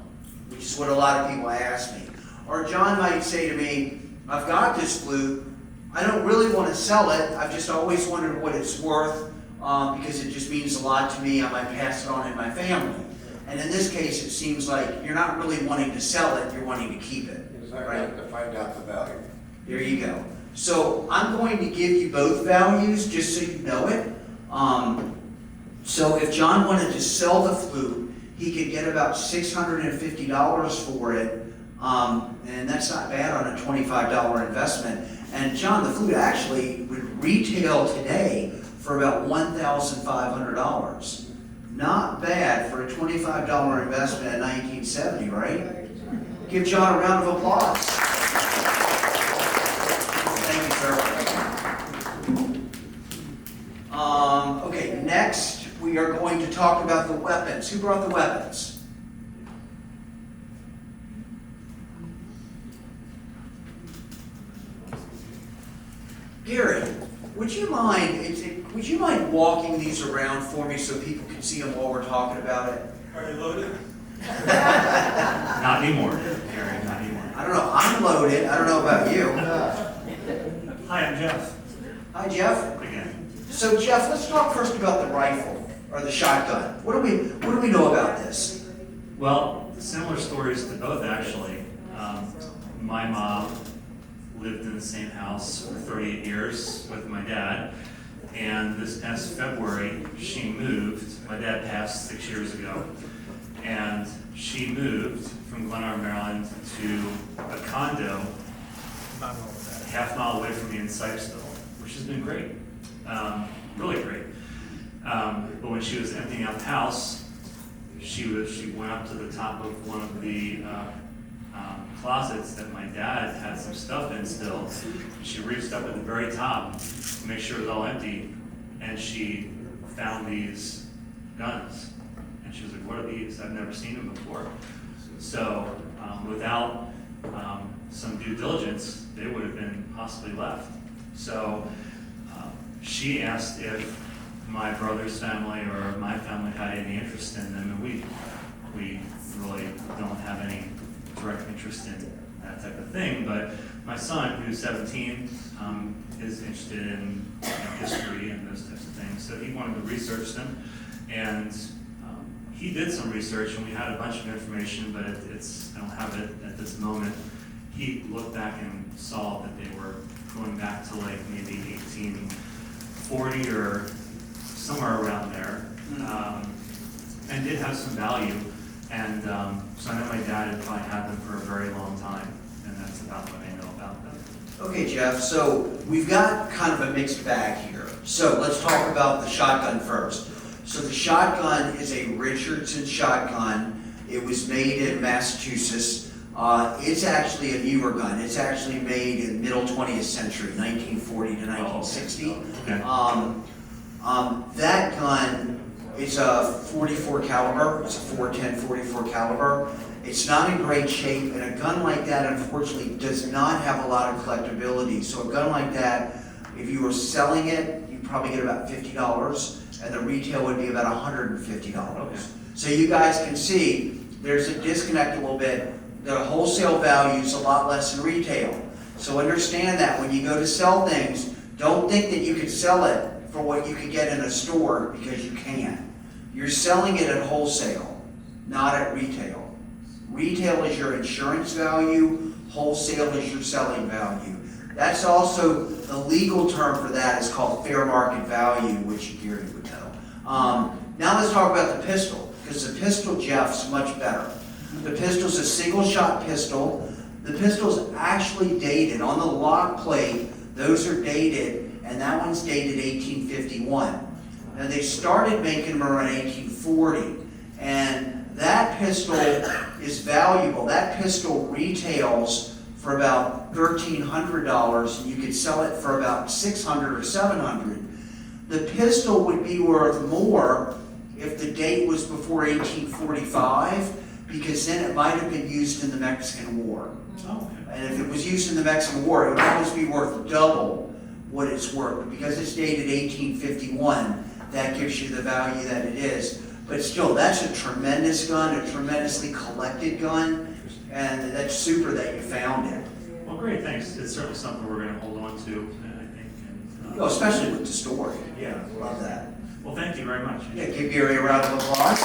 Which is what a lot of people ask me. Or John might say to me, I've got this flute. I don't really want to sell it. I've just always wondered what it's worth because it just means a lot to me. I might pass it on in my family. And in this case, it seems like you're not really wanting to sell it. You're wanting to keep it. Exactly, Right? to find out the value. There you go. So I'm going to give you both values just so you know it. So if John wanted to sell the flute, he could get about $650 for it. And that's not bad on a $25 investment. And John, the flute actually would retail today for about $1,500. Not bad for a $25 investment in 1970, right? Give John a round of applause. Thank you, sir. Okay, next we are going to talk about the weapons. Who brought the weapons? Gary, would you mind walking these around for me so people can see them while we're talking about it? Are they loaded? Not anymore, Gary, not anymore. I don't know, I'm loaded, I don't know about you. Hi, I'm Jeff, Hi, Jeff. again. So Jeff, let's talk first about the rifle, or the shotgun. What do we know about this? Well, similar stories to both, actually. My mom lived in the same house for 38 years with my dad, and this past February, she moved. My dad passed 6 years ago, and she moved from Glen Arm, Maryland, to a condo a half mile away from me in Sykesville, which has been great, really great. But when she was emptying out the house, she went up to the top of one of the closets that my dad had some stuff in still. She reached up at the very top to make sure it was all empty, and she found these guns. And she was like, what are these? I've never seen them before. So without some due diligence, they would have been possibly left. So she asked if my brother's family or my family had any interest in them, and we really don't have any direct interest in that type of thing. But my son, who's 17, is interested in history and those types of things, so he wanted to research them, and he did some research, and we had a bunch of information, but I don't have it at this moment. He looked back and saw that they were going back to like maybe 1840 or somewhere around there, and did have some value. And so I know my dad had probably had them for a very long time, and that's about what I know about them. Okay, Jeff, so we've got kind of a mixed bag here. So let's talk about the shotgun first. So the shotgun is a Richardson shotgun. It was made in Massachusetts. It's actually a newer gun. It's actually made in the middle 20th century, 1940 to 1960. Okay. That gun, it's a 44 caliber. It's a 410 44 caliber. It's not in great shape, and a gun like that, unfortunately, does not have a lot of collectability. So a gun like that, if you were selling it, you'd probably get about $50. and the retail would be about $150. Okay. So you guys can see, there's a disconnect a little bit. The wholesale value is a lot less than retail. So understand that when you go to sell things, don't think that you can sell it for what you could get in a store, because you can't. You're selling it at wholesale, not at retail. Retail is your insurance value, wholesale is your selling value. That's also, the legal term for that is called fair market value, which Gary would know. Now let's talk about the pistol, because the pistol, Jeff's much better. The pistol's a single shot pistol. The pistol's actually dated. On the lock plate, those are dated, and that one's dated 1851. Now they started making them around 1840, and that pistol is valuable. That pistol retails for about $1,300, and you could sell it for about $600 or $700. The pistol would be worth more if the date was before 1845, because then it might have been used in the Mexican War. Oh, And if it was used in the Mexican War, it would almost be worth double what it's worth. But because it's dated 1851, that gives you the value that it is. But still, that's a tremendous gun, a tremendously collected gun, and that's super that you found it. well, great, thanks. It's certainly something we're gonna hold on to, I think. And, Well, especially with the story. Yeah. Love that. Well, thank you very much. Yeah, give Gary a round of applause.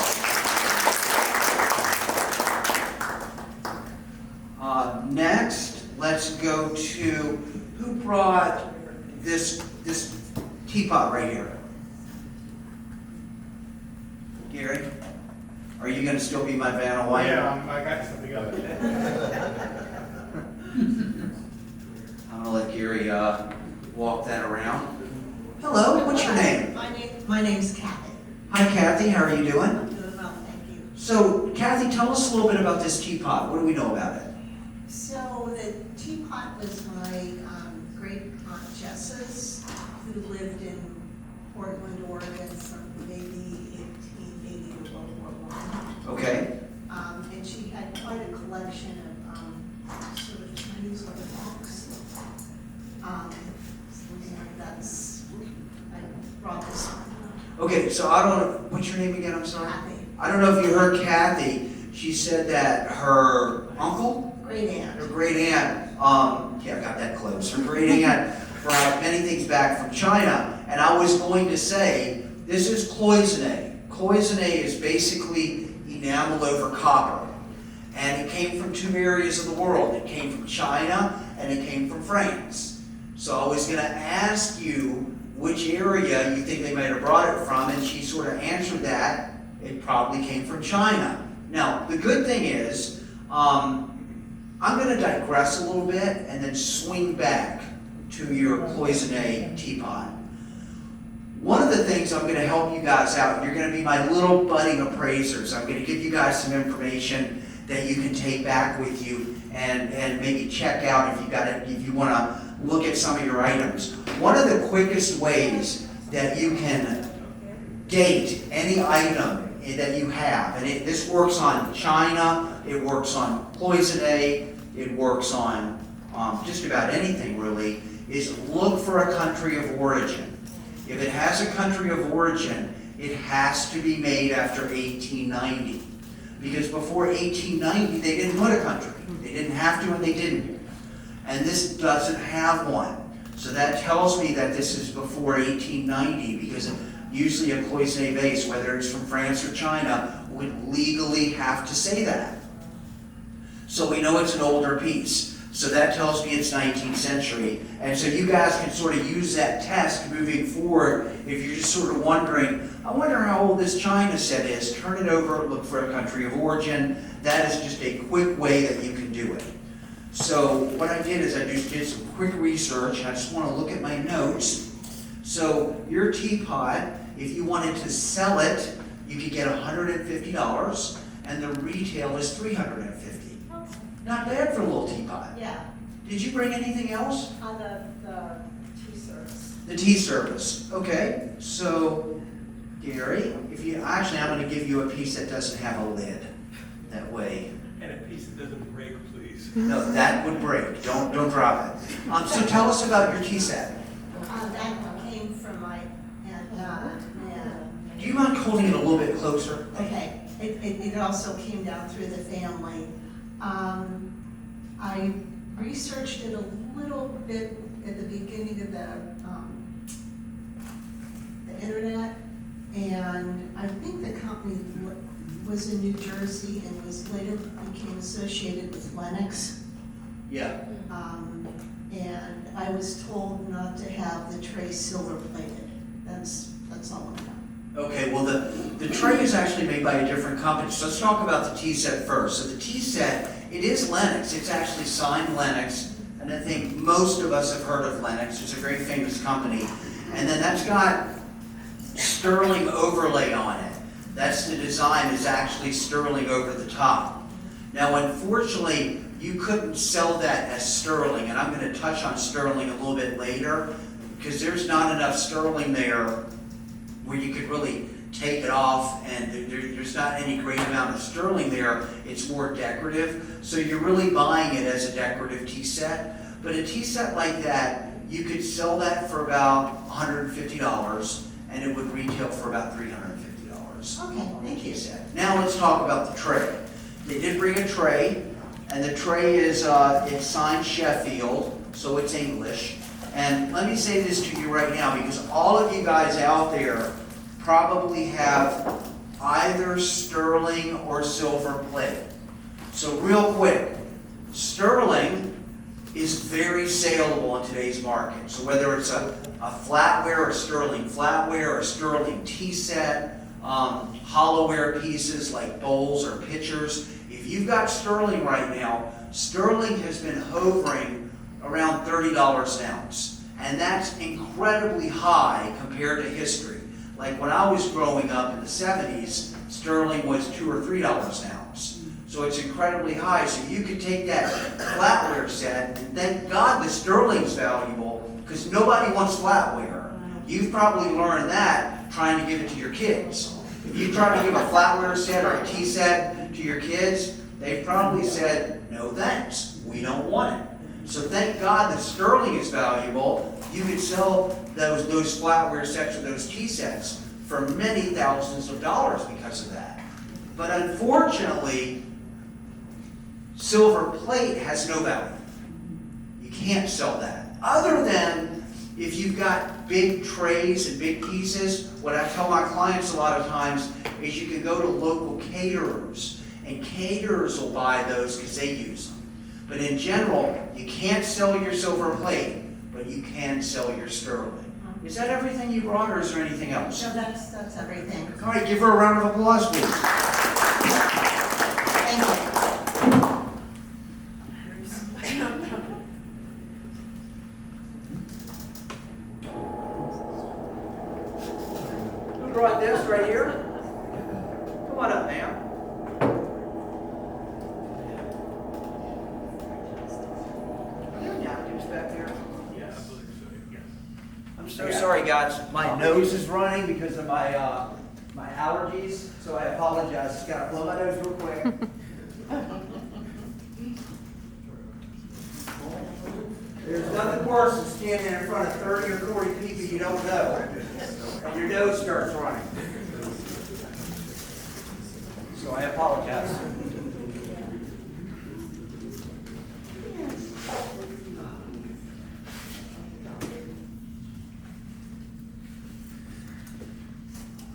Next, let's go to, who brought this teapot right here? Gary? Are you gonna still be my Vanna White? Yeah, I got something up. I'm gonna let Gary walk that around. Hello, what's your name? My name's Kathy. Hi Kathy, how are you doing? I'm doing well, thank you. So Kathy, tell us a little bit about this teapot. What do we know about it? So the teapot was my great aunt Jess's, who lived in Portland, Oregon from maybe 1880 to World War I. Okay. And she had quite a collection of sort of Chinese artifacts. And that's, I brought this one. Okay, so I don't know, what's your name again, I'm sorry? Kathy. I don't know if you heard Kathy, she said that her uncle, Great aunt. her great aunt, yeah, I got that close, her great aunt brought many things back from China, and I was going to say, this is cloisonne. Cloisonne is basically enamel over copper, and it came from two areas of the world. It came from China, and it came from France. So I was going to ask you which area you think they might have brought it from, and she sort of answered that it probably came from China. Now, the good thing is, I'm going to digress a little bit and then swing back to your cloisonne teapot. One of the things I'm going to help you guys out, you're going to be my little budding appraisers. I'm going to give you guys some information that you can take back with you and maybe check out if you got it, if you want to look at some of your items. One of the quickest ways that you can date any item that you have, and this works on china, it works on cloisonne, it works on just about anything really, is look for a country of origin. If it has a country of origin, it has to be made after 1890. Because before 1890, they didn't put a country. They didn't have to, and they didn't. And this doesn't have one. So that tells me that this is before 1890, because usually a cloisonne vase, whether it's from France or China, would legally have to say that. So we know it's an older piece. So that tells me it's 19th century. And so you guys can sort of use that test moving forward if you're just sort of wondering, I wonder how old this China set is. Turn it over, look for a country of origin. That is just a quick way that you can do it. So what I did is I just did some quick research. I just want to look at my notes. So your teapot, if you wanted to sell it, you could get $150, and the retail is $350. Not bad for a little teapot. Yeah, Did you bring anything else? on the tea service. The tea service. Okay, so Gary, if you actually, I'm going to give you a piece that doesn't have a lid. That way. And a piece that doesn't break, please. No, that would break. Don't drop it. So tell us about your tea set. That came from my Aunt Donna, and you mind holding it a little bit closer? Okay, it also came down through the family. I researched it a little bit at the beginning of the internet, and I think the company was in New Jersey and was later became associated with Lennox. Yeah. And I was told not to have the tray silver plated. That's all I know. Okay, well, the tray is actually made by a different company, so let's talk about the tea set first. So the tea set, it is Lennox, it's actually signed Lennox, and I think most of us have heard of Lennox. It's a very famous company. And then that's got sterling overlay on it. That's the design, is actually sterling over the top. Now, unfortunately, you couldn't sell that as sterling, and I'm going to touch on sterling a little bit later, because there's not enough sterling there where you could really take it off, and there's not any great amount of sterling there. It's more decorative, so you're really buying it as a decorative tea set. But a tea set like that, you could sell that for about $150, and it would retail for about $350. Okay, thank you. Now let's talk about the tray. They did bring a tray, and the tray is it's signed Sheffield, so it's English. And let me say this to you right now, because all of you guys out there probably have either sterling or silver plate. So real quick, sterling is very saleable in today's market. So whether it's a flatware or sterling flatware or sterling tea set, hollowware pieces like bowls or pitchers, if you've got sterling right now, sterling has been hovering around $30 an ounce. And that's incredibly high compared to history. Like when I was growing up in the 70s, sterling was $2 or $3 an ounce. So it's incredibly high. So you could take that flatware set, and thank God the sterling's valuable, because nobody wants flatware. You've probably learned that trying to give it to your kids. If you try to give a flatware set or a tea set to your kids, they've probably said, no thanks, we don't want it. So thank God that sterling is valuable. You could sell those flatware sets or those tea sets for many thousands of dollars because of that. But unfortunately, silver plate has no value. You can't sell that. Other than if you've got big trays and big pieces, what I tell my clients a lot of times is you can go to local caterers, and caterers will buy those because they use them. But in general, you can't sell your silver plate, but you can sell your sterling. Is that everything you brought, or is there anything else? No, that's everything. All right, give her a round of applause, please. Thank you. Who brought this right here? Come on up, ma'am. Are there napkins back there? Yes. I'm so sorry, guys. My nose is running because of my my allergies, so I apologize. Just gotta blow my nose real quick. There's nothing worse than standing in front of 30 or 40 people you don't know, and your nose starts running. So I apologize.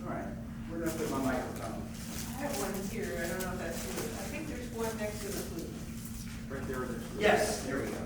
All right, where did I put my microphone? I have one here, I don't know if that's you. I think there's one next to the food. Right there. Yes, there we go.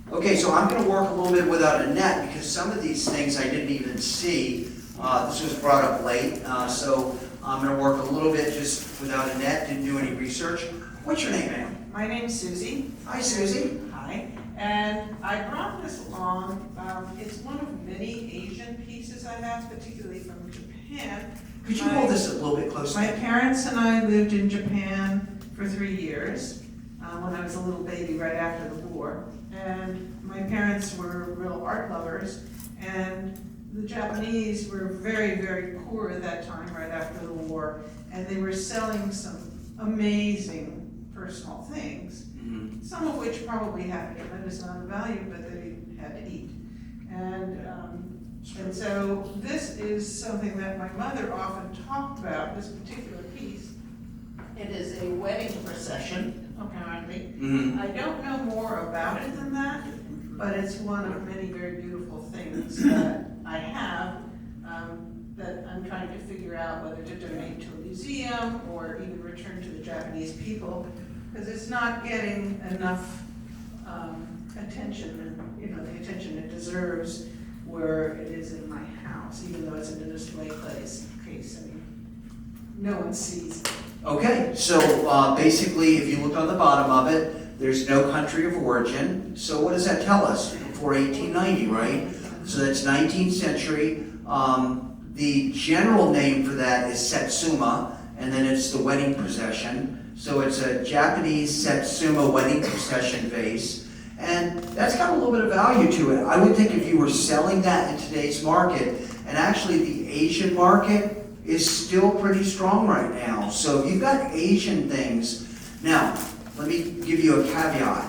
Okay, so I'm going to work a little bit without a net because some of these things I didn't even see. This was brought up late, so I'm going to work a little bit just without a net, didn't do any research. What's your name, ma'am? My name's Susie. Hi, Susie. Hi. And I brought this along. It's one of many Asian pieces I have, particularly from Japan. Could you hold this a little bit closer? My parents and I lived in Japan for 3 years when I was a little baby right after the war. And my parents were real art lovers, and the Japanese were very, very poor at that time, right after the war, and they were selling some amazing personal things, some of which probably had a tremendous amount of value, but they had to eat. And And so this is something that my mother often talked about, this particular piece. It is a wedding procession, apparently. Mhm. I don't know more about it than that, but it's one of many very beautiful things that I have, that I'm trying to figure out whether to donate to a museum or even return to the Japanese people, because it's not getting enough attention, and the attention it deserves where it is in my house, even though it's in a display case. No one sees it. Okay, so basically, if you look on the bottom of it, there's no country of origin. So what does that tell us? Before 1890, right? So that's 19th century. The general name for that is Satsuma, and then it's the wedding procession. So it's a Japanese Satsuma wedding procession vase. And that's got a little bit of value to it. I would think if you were selling that in today's market, and actually the Asian market is still pretty strong right now. So if you've got Asian things, now, let me give you a caveat.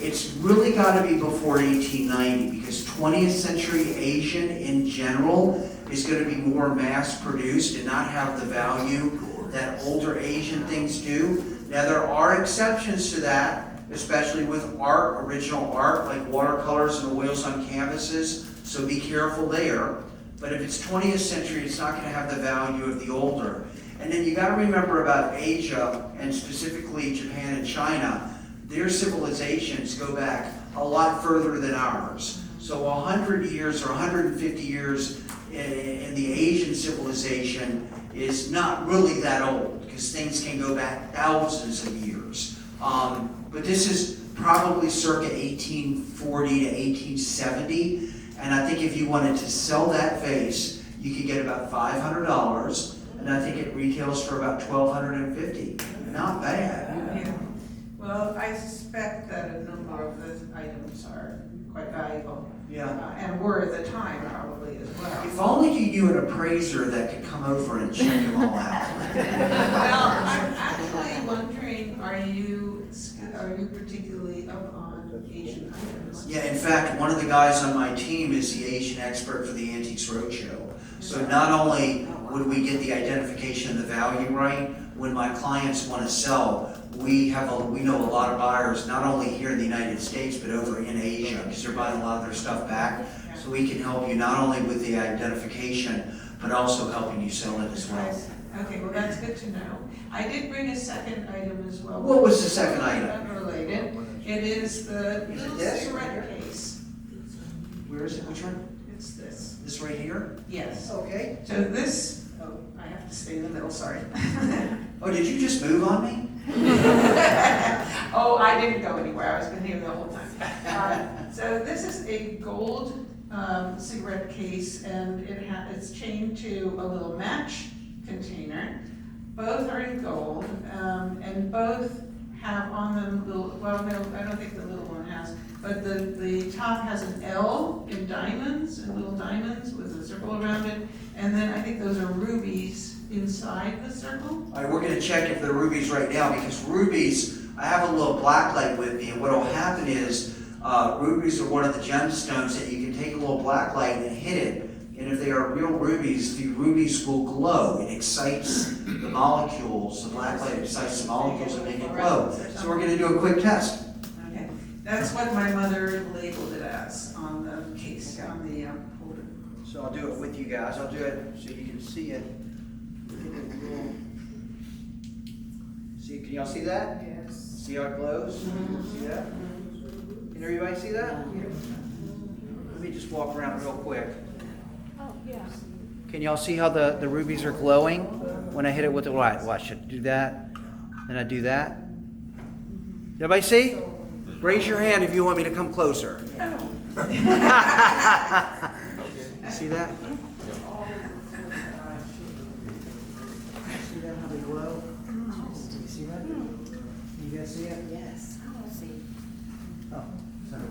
It's really got to be before 1890 because 20th century Asian in general is going to be more mass produced and not have the value that older Asian things do. Now there are exceptions to that, especially with art, original art, like watercolors and oils on canvases, so be careful there. But if it's 20th century, it's not going to have the value of the older. And then you got to remember about Asia, and specifically Japan and China, their civilizations go back a lot further than ours. So 100 years or 150 years in the Asian civilization is not really that old, because things can go back thousands of years. But this is probably circa 1840 to 1870. And I think if you wanted to sell that vase, you could get about $500, and I think it retails for about $1,250. Not bad. Yeah. Well, I suspect that a number of those items are quite valuable. Yeah. And were at the time probably as well. If only you knew an appraiser that could come over and check them all out. Well, I'm actually wondering, are you particularly up on Asian items? Yeah, in fact, one of the guys on my team is the Asian expert for the Antiques Roadshow. So not only would we get the identification and the value right, when my clients want to sell, we know a lot of buyers, not only here in the United States, but over in Asia, because they're buying a lot of their stuff back. So we can help you not only with the identification, but also helping you sell it as well. Okay, well, that's good to know. I did bring a second item as well. What was the second item? Unrelated. It is the Is it little this? cigarette case. Where is it? Which one? It's this. This right here? Yes. Okay. So this, I have to stay in the middle, sorry. Oh, did you just move on me? Oh, I didn't go anywhere, I was been here the whole time. So this is a gold cigarette case, and it's chained to a little match container. Both are in gold, and both have on them little, well, no, I don't think the little one has, but the top has an L in diamonds, in little diamonds with a circle around it, and then I think those are rubies inside the circle. All right, we're gonna check if they're rubies right now, because rubies, I have a little black light with me, and what'll happen is, rubies are one of the gemstones that you can take a little black light and hit it, and if they are real rubies, the rubies will glow. It excites the molecules, the black light excites the molecules and make it glow. So we're gonna do a quick test. Okay, that's what my mother labeled it as on the case, on the holder. So I'll do it with you guys, I'll do it so you can see it. See, can y'all see that? Yes. See how it glows? See that? Can everybody see that? Let me just walk around real quick. Oh, yeah. Can y'all see how the rubies are glowing when I hit it with the light? Watch it. Do that. Then I do that. Everybody see? Raise your hand if you want me to come closer. See that? See that how they glow? You see that? You guys see it? Yes. I see. Oh, sorry.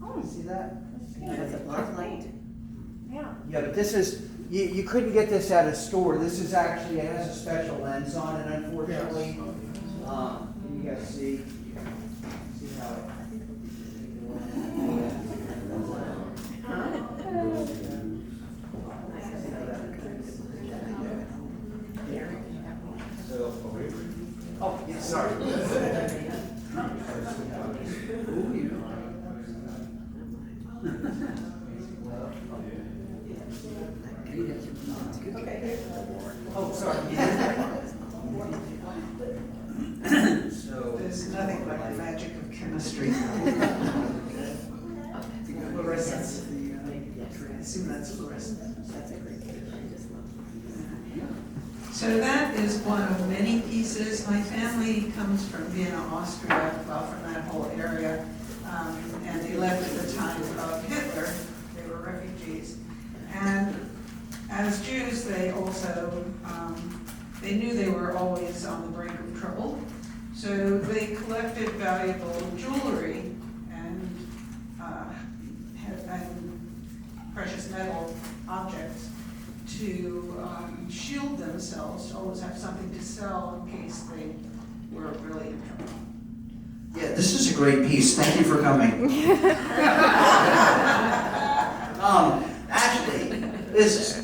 Oh, See that? that's a black light. Yeah. Yeah, but this is, you couldn't get this at a store. This is actually, it has a special lens on it, unfortunately. You guys see how it. Oh, sorry. So. There's nothing like the magic of chemistry. Fluorescence. I assume that's fluorescence. So that is one of many pieces. My family comes from Vienna, Austria, well, from that whole area. And they left at the time of Hitler. They were refugees. And as Jews, they also, they knew they were always on the brink of trouble. So they collected valuable jewelry and precious metal objects to shield themselves, to always have something to sell in case they were really in trouble. Yeah, this is a great piece. Thank you for coming. Actually, this is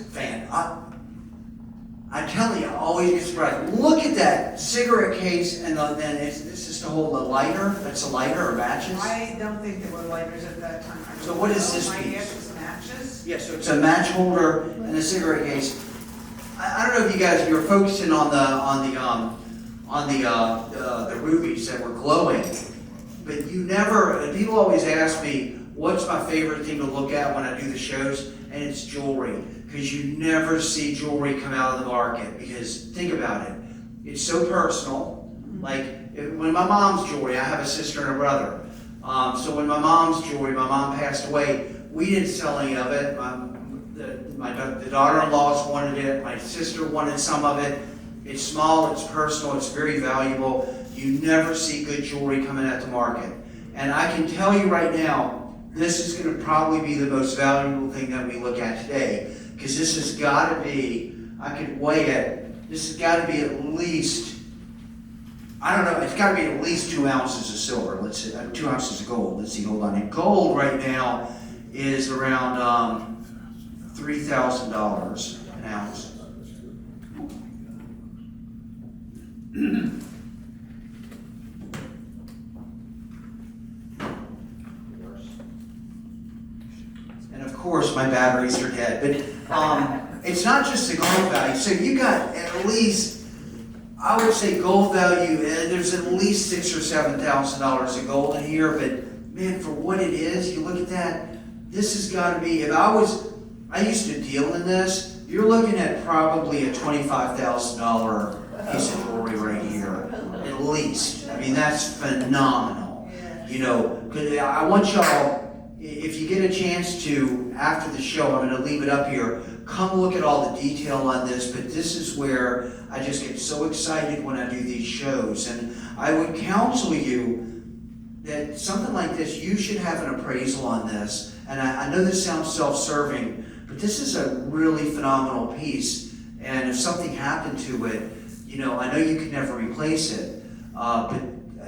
I tell you, I always get surprised. Look at that cigarette case, and then this is to hold a lighter. That's a lighter or matches. I don't think there were lighters at that time. So what is this My piece? guess was matches. Yeah, so it's a match holder and a cigarette case. I don't know if you guys, you were focusing on the rubies that were glowing, but you never. People always ask me, what's my favorite thing to look at when I do the shows, and it's jewelry, because you never see jewelry come out of the market. Because think about it, it's so personal. Like when my mom's jewelry, I have a sister and a brother. So when my mom's jewelry, my mom passed away, we didn't sell any of it. The daughter-in-laws wanted it. My sister wanted some of it. It's small, it's personal, it's very valuable. You never see good jewelry coming at the market. And I can tell you right now, this is going to probably be the most valuable thing that we look at today. Because this has got to be, I could weigh it, this has got to be at least, I don't know, it's got to be at least 2 ounces of silver. Let's see, 2 ounces of gold. Let's see, hold on. And gold right now is around $3,000 an ounce. And of course, my batteries are dead. But it's not just the gold value. So you got at least, I would say gold value, there's at least $6,000 or $7,000 of gold in here. But man, for what it is, you look at that, this has got to be, I used to deal in this, you're looking at probably a $25,000 piece of jewelry right here, at least. I mean, that's phenomenal. You know, because I want y'all, if you get a chance to, after the show, I'm going to leave it up here, come look at all the detail on this, but this is where I just get so excited when I do these shows. And I would counsel you that something like this, you should have an appraisal on this. And I know this sounds self-serving, but this is a really phenomenal piece. And if something happened to it, you know, I know you could never replace it. But,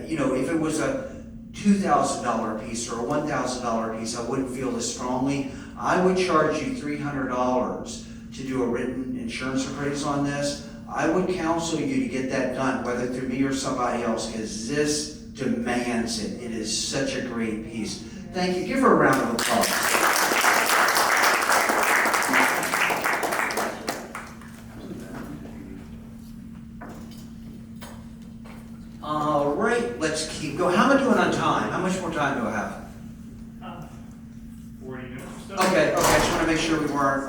you know, if it was a $2,000 piece or a $1,000 piece, I wouldn't feel this strongly. I would charge you $300 to do a written insurance appraisal on this. I would counsel you to get that done, whether through me or somebody else, because this demands it. It is such a great piece. Thank you. Give her a round of applause. All right, let's keep going. How am I doing on time? How much more time do I have? 40 minutes or so. Okay, I just want to make sure we weren't,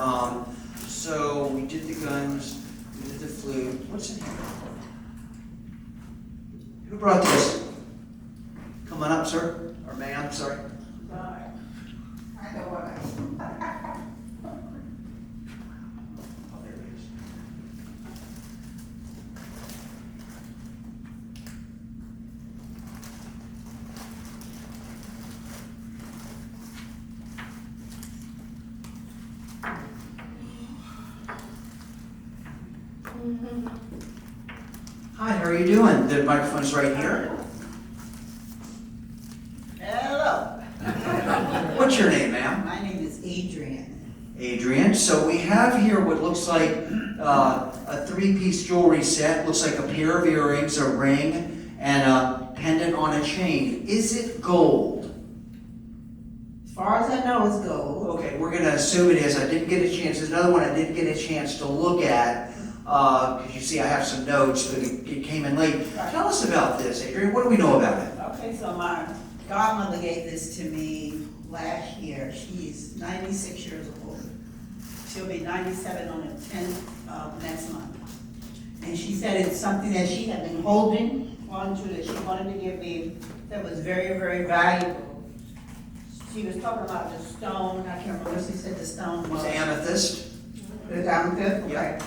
so we did the guns, we did the flute. What's in here? Who brought this? Come on up, sir. Or ma'am, sorry. I know what Oh, there it is. Hi, how are you doing? The microphone's right here. Hello, What's your name, ma'am? my name is Adrian. Adrian. So we have here what looks like a three-piece jewelry set. Looks like a pair of earrings, a ring, and a pendant on a chain. Is it gold? As far as I know, it's gold. Okay, we're gonna assume it is. I didn't get a chance, there's another one I didn't get a chance to look at, because you see I have some notes, but it came in late. Tell us about this, Adrian, what do we know about it? Okay, so my godmother gave this to me last year. She's 96 years old. She'll be 97 on the 10th of next month. And she said it's something that she had been holding onto that she wanted to give me that was very, very valuable. She was talking about the stone, I can't remember what she said the stone was. It's amethyst. The amethyst? Okay.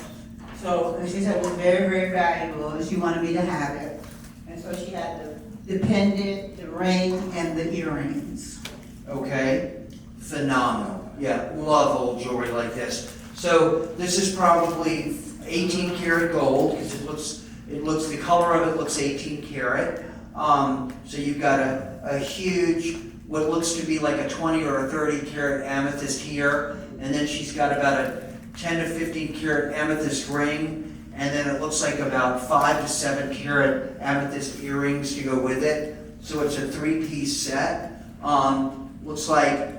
So, and she said it was very, very valuable, and she wanted me to have it. And so she had the pendant, the ring, and the earrings. Okay, phenomenal. Yeah, love old jewelry like this. So this is probably 18 karat gold, because the color of it looks 18 karat. So you've got a huge, what looks to be like a 20 or a 30 karat amethyst here, and then she's got about a 10 to 15 karat amethyst ring, and then it looks like about 5 to 7 karat amethyst earrings to go with it. So it's a 3-piece set. Looks like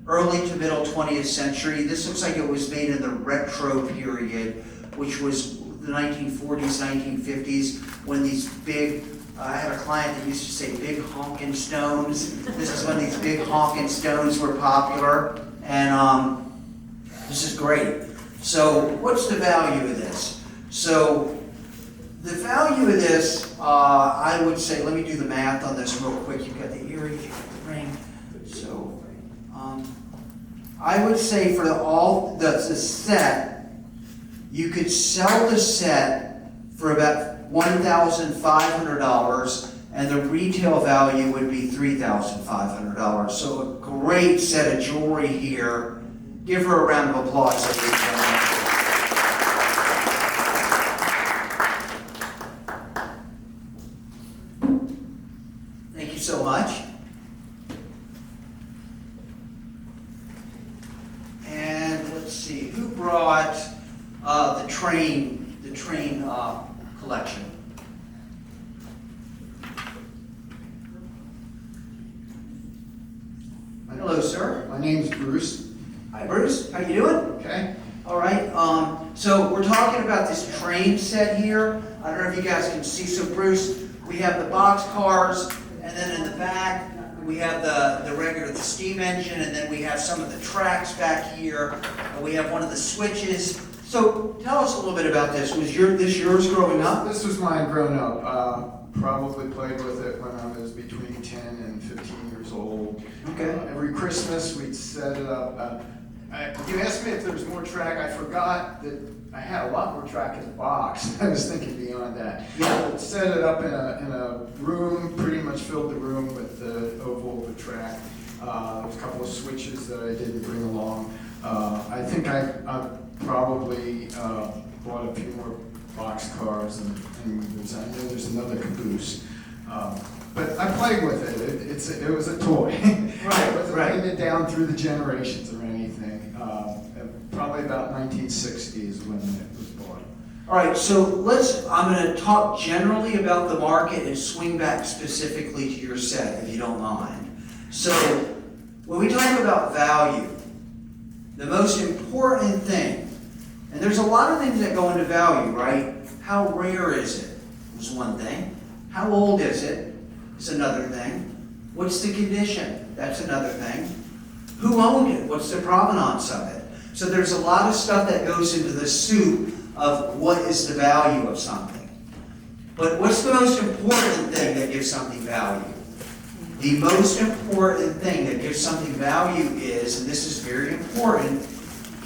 early to middle 20th century. This looks like it was made in the retro period, which was the 1940s, 1950s, when these big, I had a client that used to say big honkin' stones. This is when these big honkin' stones were popular, and this is great. So what's the value of this? So the value of this, I would say, let me do the math on this real quick. You've got the earrings, you've got the ring. So I would say for the set, you could sell the set for about $1,500, and the retail value would be $3,500. So a great set of jewelry here. Give her a round of applause. Thank you so much. And let's see, who brought the train collection? Hello, sir. My name's Bruce. Hi, Bruce. How you doing? Okay. All right. So we're talking about this train set here. I don't know if you guys can see. So, Bruce, we have the box cars, and then in the back we have the regular steam engine, and then we have some of the tracks back here. We have one of the switches. So tell us a little bit about this. Was this yours growing up? This was mine growing up. Probably played with it when I was between 10 and 15 years old. Okay. Every Christmas we'd set it up. You asked me if there was more track. I forgot that I had a lot more track in the box. I was thinking beyond that. Yeah. But set it up in a room, pretty much filled the room with the oval of the track. There was a couple of switches that I didn't bring along. I think I probably bought a few more box cars, and I know there's another caboose. But I played with it. It was a toy. Right, It wasn't right. handed down through the generations or anything. Probably about 1960 is when it was bought. All right, so I'm going to talk generally about the market and swing back specifically to your set, if you don't mind. So when we talk about value, the most important thing, and there's a lot of things that go into value, right? How rare is it is one thing. How old is it is another thing. What's the condition? That's another thing. Who owned it? What's the provenance of it? So there's a lot of stuff that goes into the soup of what is the value of something. But what's the most important thing that gives something value? The most important thing that gives something value is, and this is very important,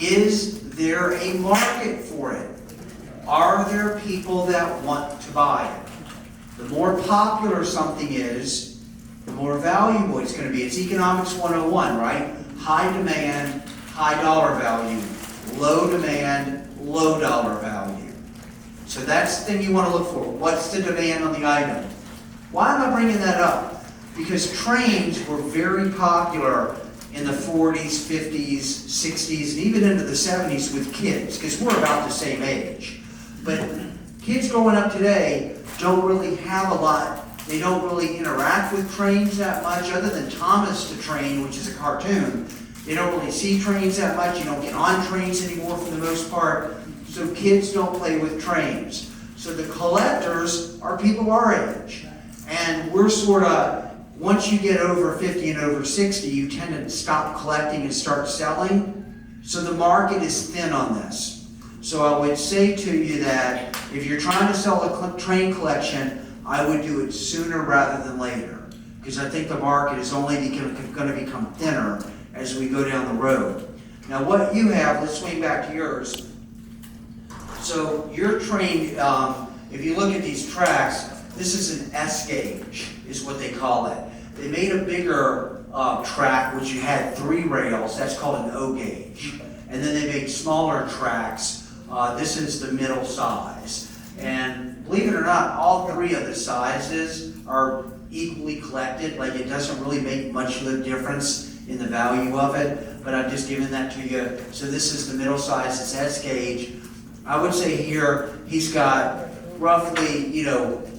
is there a market for it? Are there people that want to buy it? The more popular something is, the more valuable it's going to be. It's economics 101, right? High demand, high dollar value. Low demand, low dollar value. So that's the thing you want to look for. What's the demand on the item? Why am I bringing that up? Because trains were very popular in the 40s, 50s, 60s, and even into the 70s with kids, because we're about the same age. But kids growing up today don't really have a lot They don't really interact with trains that much, other than Thomas the Train, which is a cartoon. They don't really see trains that much. You don't get on trains anymore for the most part. So kids don't play with trains. So the collectors are people our age. And we're sort of, once you get over 50 and over 60, you tend to stop collecting and start selling. So the market is thin on this. So I would say to you that if you're trying to sell a train collection, I would do it sooner rather than later. Because I think the market is only going to become thinner as we go down the road. Now what you have, let's swing back to yours. So your train, if you look at these tracks, this is an S gauge, is what they call it. They made a bigger track, which you had 3 rails, that's called an O gauge. And then they made smaller tracks, this is the middle size. And believe it or not, all 3 of the sizes are equally collected, like it doesn't really make much of a difference in the value of it, but I'm just giving that to you. So this is the middle size, it's S gauge. I would say here, he's got roughly,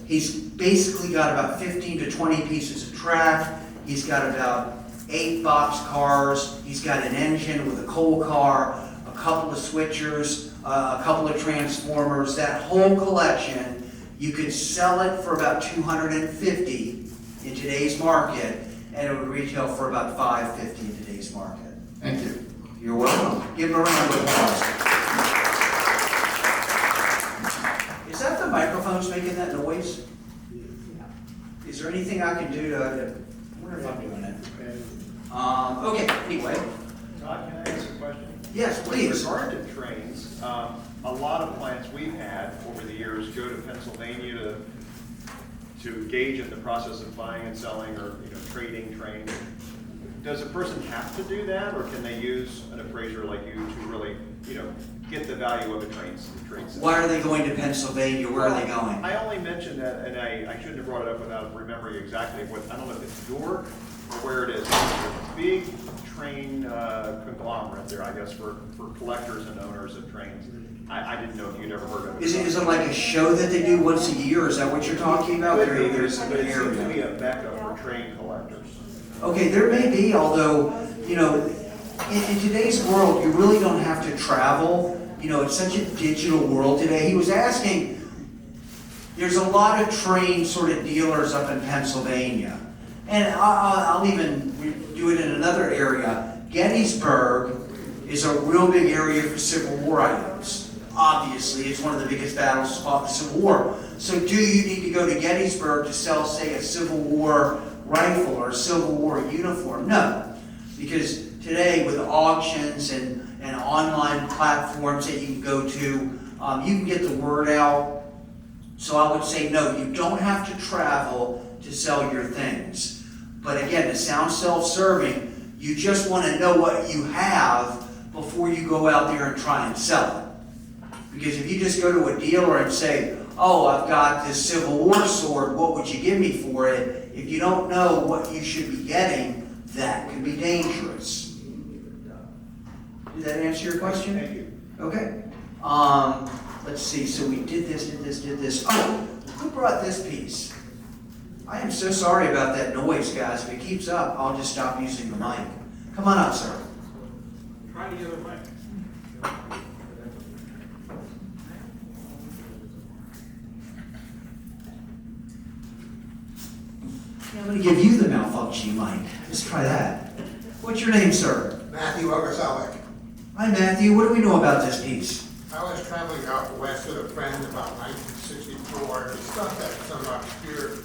he's basically got about 15 to 20 pieces of track. He's got about 8 box cars. He's got an engine with a coal car, a couple of switchers, a couple of transformers. That whole collection, you could sell it for about $250 in today's market, and it would retail for about $550 in today's market. Thank you. You're welcome. Give him a round of applause. Is that the microphones making that noise? Is there anything I can do to, I wonder if I'm doing it. Okay, anyway. Todd, can I ask a question? Yes, please. With regard to trains, a lot of clients we've had over the years go to Pennsylvania to gauge in the process of buying and selling or trading trains. Does a person have to do that, or can they use an appraiser like you to really get the value of a train set? Why are they going to Pennsylvania? Where are they going? I only mentioned that, and I shouldn't have brought it up without remembering exactly what, I don't know if it's York or where it is. There's a big train conglomerate there, I guess, for collectors and owners of trains. I didn't know if you'd ever heard of it. Is it like a show that they do once a year? Is that what you're talking about? But it seems to be a mecca for train collectors. Okay, there may be, although, in today's world, you really don't have to travel. It's such a digital world today. He was asking, there's a lot of train sort of dealers up in Pennsylvania. And I'll even do it in another area. Gettysburg is a real big area for Civil War items. Obviously, it's one of the biggest battles fought in the Civil War. So do you need to go to Gettysburg to sell, say, a Civil War rifle or a Civil War uniform? No. Because today, with auctions and online platforms that you can go to, you can get the word out. So I would say, no, you don't have to travel to sell your things. But again, to sound self-serving, you just want to know what you have before you go out there and try and sell it. Because if you just go to a dealer and say, oh, I've got this Civil War sword, what would you give me for it? If you don't know what you should be getting, that could be dangerous. Did that answer your question? Thank you. Okay. Let's see, so we did this. Oh, who brought this piece? I am so sorry about that noise, guys. If it keeps up, I'll just stop using the mic. Come on up, sir. Try the other mic. Yeah, I'm going to give you the malfunctioning mic. Let's try that. What's your name, sir? Matthew Ogasawick. Hi, Matthew. What do we know about this piece? I was traveling out west with a friend about 1964 and stopped at some obscure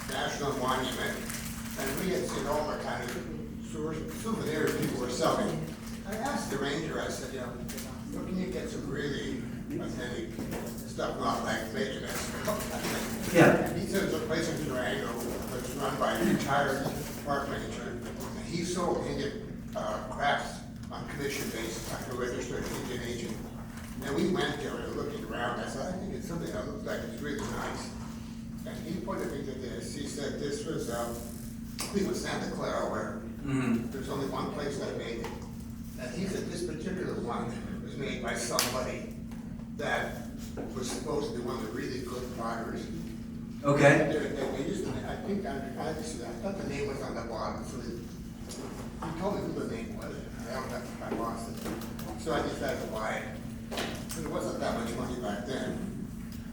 national monument, and we had seen all the kind of souvenirs people were selling. I asked the ranger, I said, where can you get some really authentic stuff, not like measurements? Yeah. He said there's a place in Durango that's run by a retired park ranger, and he sold Indian crafts on commission basis, like a registered Indian agent. And we went there and looking around. I said, I think it's something that looks like it's really nice. And he pointed me to this. He said this was, I think it was Santa Clara, where there's only one place that made it. And he said this particular one was made by somebody that was supposed to be one of the really good potters. Okay, They used to, I think, I thought the name was on the bottom, so they, you told me who the name was, I lost it. So I decided to buy it. And it wasn't that much money back then.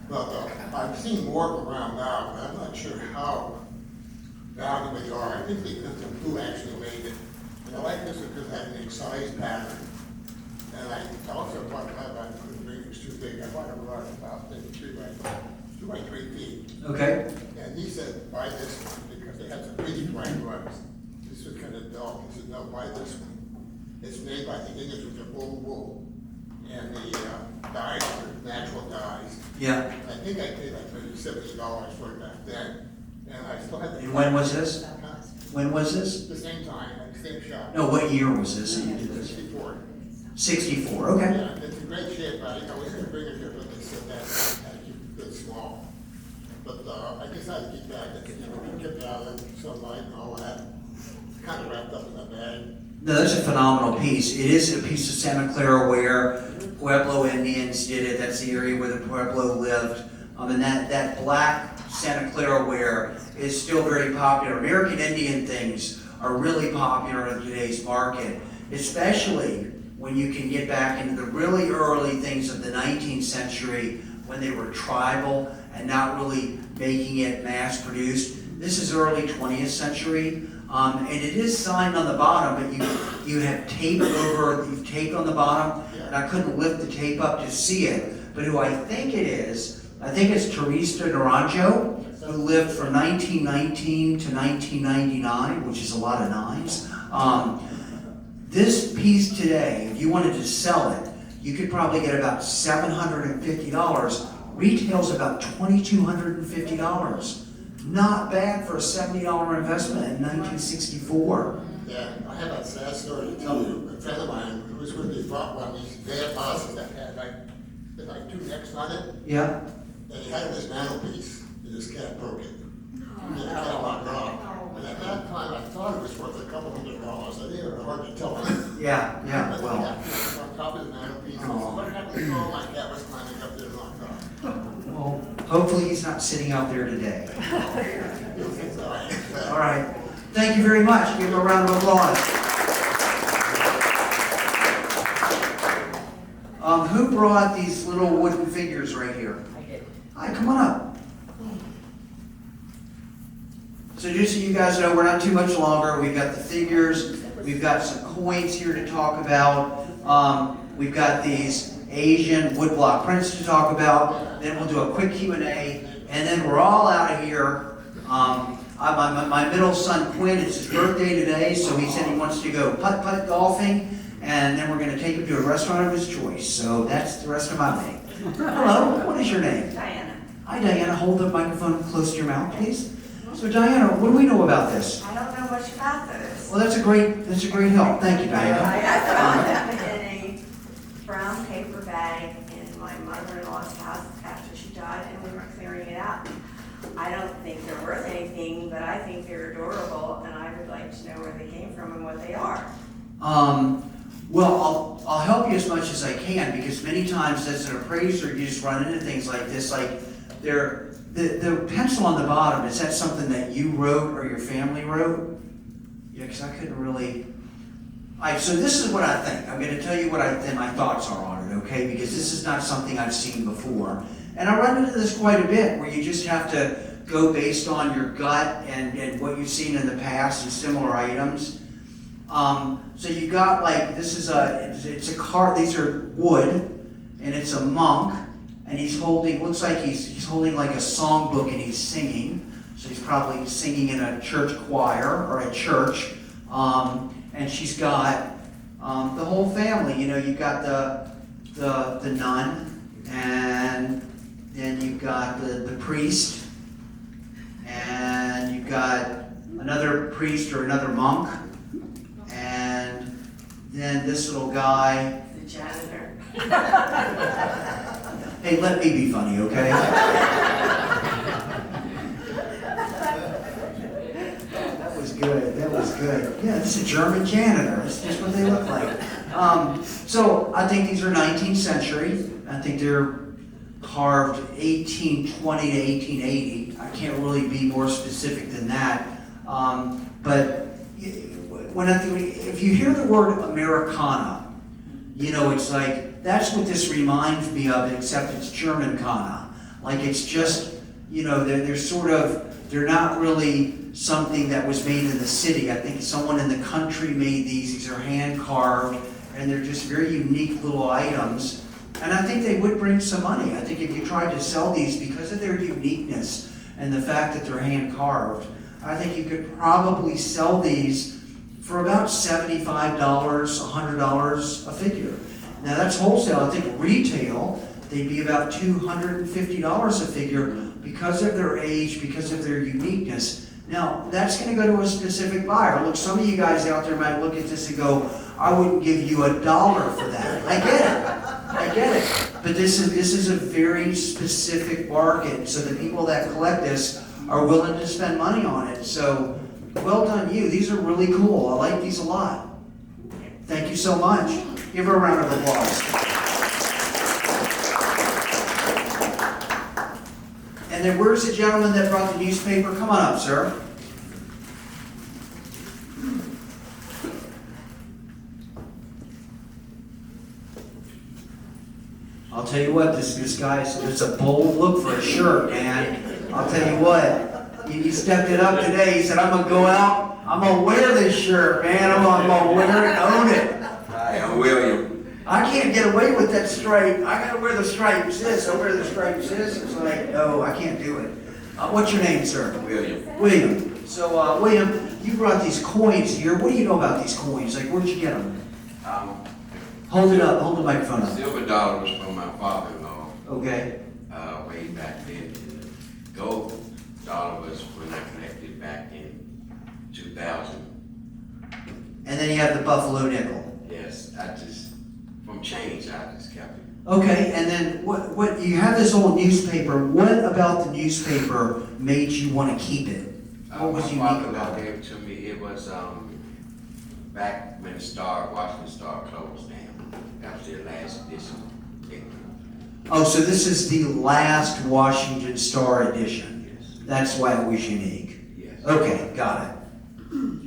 But I've seen more around now, but I'm not sure how valuable they are. I think because of who actually made it. And I like this because it had an excised pattern. And I also bought that, I couldn't bring it, was too big. I bought a rug about maybe 2 by 3 feet. okay. And he said, buy this one, because they had some pretty bright rugs. This was kind of dull. He said, no, buy this one. It's made by the English with the wool. And the dyes are natural dyes. Yeah. I think I paid like maybe $70 for it back then. And I still had the. And when was this? Huh? When was this? The same time, at the same shop. No, what year was this that you did this? 64. 64, okay. Yeah, it's in great shape. I was going to bring it here, but they said that I had to keep it small. But I decided to keep that, keep it out of the sunlight and all that. Kind of wrapped up in a bag. No, that's a phenomenal piece. It is a piece of Santa Clara ware. Pueblo Indians did it. That's the area where the Pueblo lived. And that black Santa Clara ware is still very popular. American Indian things are really popular in today's market, especially when you can get back into the really early things of the 19th century when they were tribal and not really making it mass produced. This is early 20th century. And it is signed on the bottom, but you have tape over, you've taped on the bottom, and I couldn't lift the tape up to see it. But who I think it is, I think it's Teresa Naranjo, who lived from 1919 to 1999, which is a lot of nines. This piece today, if you wanted to sell it, you could probably get about $750. Retails about $2,250. Not bad for a $70 investment in 1964. Yeah, I have a sad story to tell you. A friend of mine who was with me bought one of these bad vases that had like 2 necks on it. Yeah. And he had this mantelpiece, and this cat broke it. And the cat locked off. And at that time, I thought it was worth a couple $100. I think it was hard to tell. Yeah, But well. the cat was on top of the mantelpiece. And so what happened? Oh, my cat was climbing up there and locked off. Well, hopefully he's not sitting out there today. All right. Thank you very much. Give him a round of applause. Who brought these little wooden figures right here? I did. Hi, come on up. So just so you guys know, we're not too much longer. We've got the figures. We've got some coins here to talk about. We've got these Asian woodblock prints to talk about. Then we'll do a quick Q&A. And then we're all out of here. My middle son, Quinn, it's his birthday today, so he said he wants to go putt-putt golfing. And then we're going to take him to a restaurant of his choice. So that's the rest of my day. Hello, what is your name? Diana. Hi, Diana. Hold the microphone close to your mouth, please. So, Diana, what do we know about this? I don't know much about this. Well, that's a great help. Thank you, I Diana. found them in a brown paper bag in my mother-in-law's house after she died, and we were clearing it out. I don't think they're worth anything, but I think they're adorable, and I would like to know where they came from and what they are. Well, I'll help you as much as I can, because many times as an appraiser, you just run into things like this, like the pencil on the bottom, is that something that you wrote or your family wrote? Yeah, because I couldn't really. All right, so this is what I think. I'm going to tell you what my thoughts are on it, okay? Because this is not something I've seen before. And I run into this quite a bit, where you just have to go based on your gut and what you've seen in the past and similar items. So you got like, it's a card, these are wood, and it's a monk, and he's holding, looks like he's holding like a songbook and he's singing. So he's probably singing in a church choir or a church. And she's got the whole family. You know, you've got the nun, and then you've got the priest, and you've got another priest or another monk, and then this little guy. The janitor. Hey, let me be funny, okay? That was good. Yeah, this is a German janitor. That's just what they look like. So I think these are 19th century. I think they're carved 1820 to 1880. I can't really be more specific than that. But if you hear the word Americana, you know, it's like, that's what this reminds me of, except it's German kana. Like, it's just, you know, they're not really something that was made in the city. I think someone in the country made these. These are hand carved, and they're just very unique little items. And I think they would bring some money. I think if you tried to sell these, because of their uniqueness and the fact that they're hand carved, I think you could probably sell these for about $75, $100 a figure. Now that's wholesale. I think retail, they'd be about $250 a figure because of their age, because of their uniqueness. Now, that's going to go to a specific buyer. Look, some of you guys out there might look at this and go, I wouldn't give you $1 for that. I get it. But this is a very specific market, so the people that collect this are willing to spend money on it. So, well done you. These are really cool. I like these a lot. Thank you so much. Give her a round of applause. And then where's the gentleman that brought the newspaper? Come on up, sir. I'll tell you what, this guy, it's a bold look for a shirt, man. I'll tell you what, he stepped it up today. He said, I'm going to go out, I'm going to wear this shirt, man. I'm going to wear it and own it. Hi, I'm William. I can't get away with that stripe. I got to wear the stripes this. I wear the stripes this. It's like, no, I can't do it. What's your name, sir? William. William. So, William, you brought these coins here. What do you know about these coins? Like, where'd you get them? Hold it up. Hold the microphone up. Silver dollar was from my father-in-law. Okay. Way back then. Gold dollar was when I connected back in 2000. And then you have the Buffalo nickel. Yes, from change, I just kept it. Okay, and then what you have this old newspaper. What about the newspaper made you want to keep it? What was unique My about father-in-law it? gave it to me. It was back when Washington Star closed down. That was their last edition. Oh, so this is the last Washington Star edition. Yes. That's why it was unique. Yes. Okay, got it.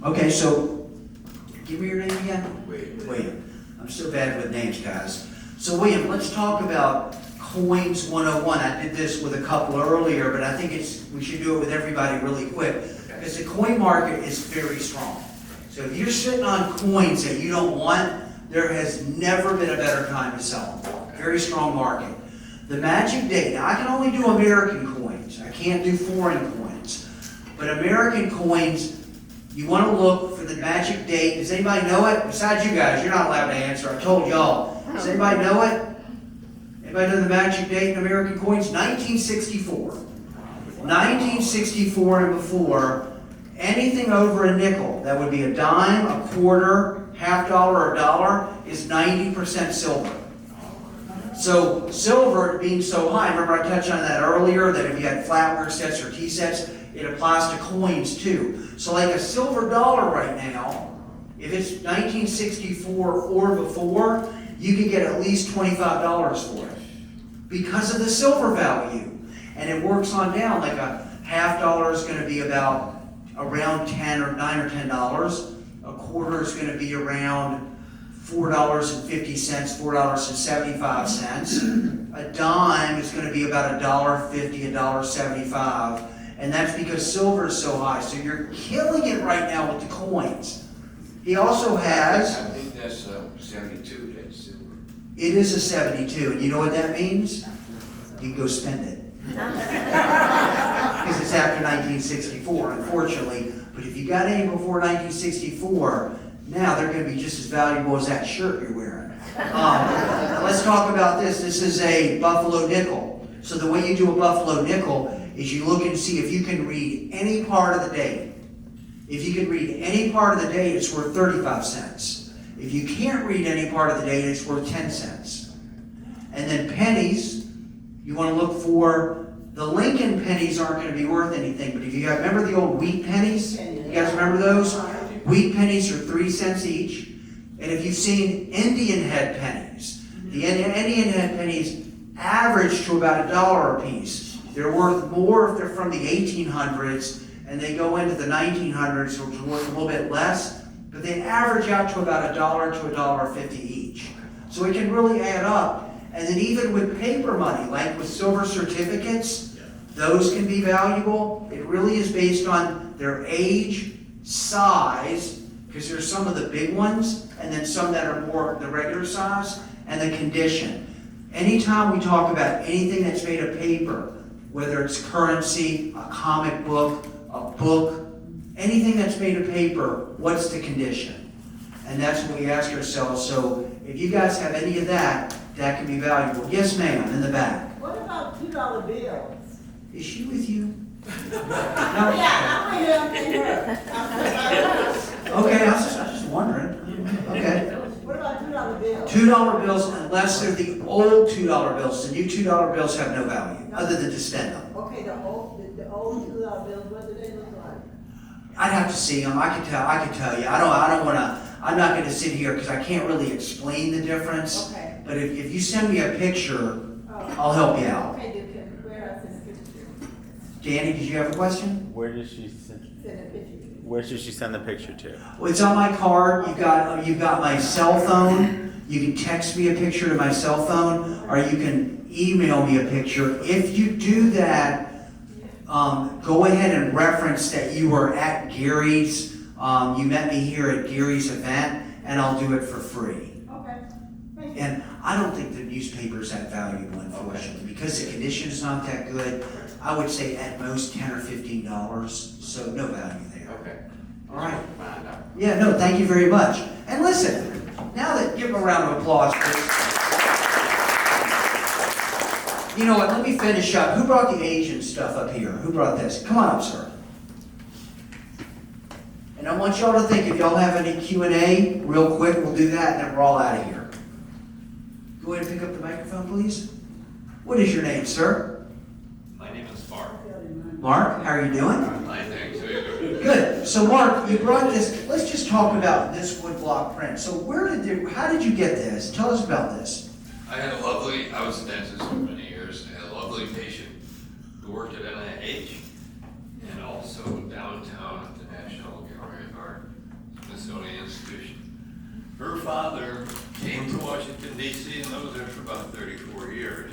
Okay, so give me your name again. William. I'm so bad with names, guys. So William, let's talk about Coins 101. I did this with a couple earlier, but I think we should do it with everybody really quick. Because the coin market is very strong. So if you're sitting on coins that you don't want, there has never been a better time to sell them. Very strong market. The magic date, now I can only do American coins. I can't do foreign coins. But American coins, you want to look for the magic date. Does anybody know it? Besides you guys, you're not allowed to answer. I told y'all. Does anybody know it? Anybody know the magic date in American coins? 1964. 1964 and before, anything over a nickel, that would be a dime, a quarter, $50, or $1, is 90% silver. So silver being so high, remember I touched on that earlier, that if you had flatware sets or tea sets, it applies to coins too. So like a silver dollar right now, if it's 1964 or before, you could get at least $25 for it because of the silver value. And it works on down, like a $50 is going to be about around $9 or $10. A quarter is going to be around $4.50, $4.75. A dime is going to be about $1.50, $1.75. And that's because silver is so high. So you're killing it right now with the coins. He also has... I think that's 72, that's silver. It is a 72, and you know what that means? You can go spend it. Because it's after 1964, unfortunately. But if you got any before 1964, now they're going to be just as valuable as that shirt you're wearing. Let's talk about this. This is a Buffalo nickel. So the way you do a Buffalo nickel is you look and see if you can read any part of the date. If you can read any part of the date, it's worth 35 cents. If you can't read any part of the date, it's worth 10 cents. And then pennies, you want to look for, the Lincoln pennies aren't going to be worth anything, but if you remember the old wheat pennies? You guys remember those? Wheat pennies are 3 cents each. And if you've seen Indian head pennies, the Indian head pennies average to about $1 a piece. They're worth more if they're from the 1800s, and they go into the 1900s, which is worth a little bit less, but they average out to about $1 to $1.50 each. So it can really add up. And then even with paper money, like with silver certificates, those can be valuable. It really is based on their age, size, because there's some of the big ones, and then some that are more the regular size, and the condition. Anytime we talk about anything that's made of paper, whether it's currency, a comic book, a book, anything that's made of paper, what's the condition? And that's what we ask ourselves. So if you guys have any of that, that can be valuable. Yes, ma'am, in the back. What about $2 bills? Is she with you? Yeah, I'm with her. Okay, I was just wondering. Okay. What about $2 bills? $2 bills, unless they're the old $2 bills. The new $2 bills have no value, other than to spend them. Okay, the old $2 bills, what do they look like? I'd have to see them. I could tell you. I don't want to. I'm not going to sit here because I can't really explain the difference. Okay. But if you send me a picture, I'll help you out. Okay, where is this picture? Danny, did you have a question? Where does she send? Send a picture. Where should she send the picture to? Well, it's on my card. You've got my cell phone. You can text me a picture to my cell phone, or you can email me a picture. If you do that, go ahead and reference that you were at Gary's. You met me here at Gary's event, and I'll do it for free. Okay. Thank you. And I don't think the newspaper is that valuable, unfortunately, because the condition is not that good. I would say at most $10 or $15, so no value there. Okay. All right. Find out. Yeah, no, thank you very much. And listen, now that, give him a round of applause, please. You know what, let me finish up. Who brought the Asian stuff up here? Who brought this? Come on up, sir. And I want y'all to think, if y'all have any Q&A, real quick, we'll do that, and then we're all out of here. Go ahead and pick up the microphone, please. What is your name, sir? My name is Mark. Mark, how are you doing? Fine, thanks. How are you doing? Good. So Mark, you brought this, let's just talk about this woodblock print. So how did you get this? Tell us about this. I was a dentist for many years. I had a lovely patient who worked at NIH and also downtown at the National Gallery of Art, Smithsonian Institution. Her father came to Washington, D.C. and lived there for about 34 years.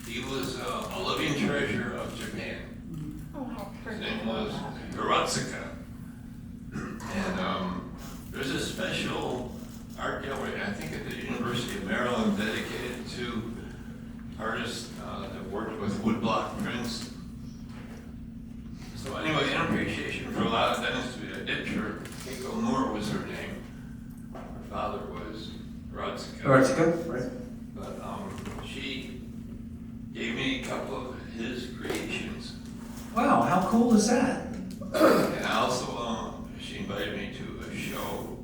He was a living treasure of Japan. His name was Hiratsuka. And there's a special art gallery, I think at the University of Maryland, dedicated to artists that worked with woodblock prints. So anyway, in appreciation for a lot of dentistry I did her, Keiko Moore was her name. Her father was Hiratsuka. Hiratsuka, right. But she gave me a couple of his creations. Wow, how cool is that? And also, she invited me to a show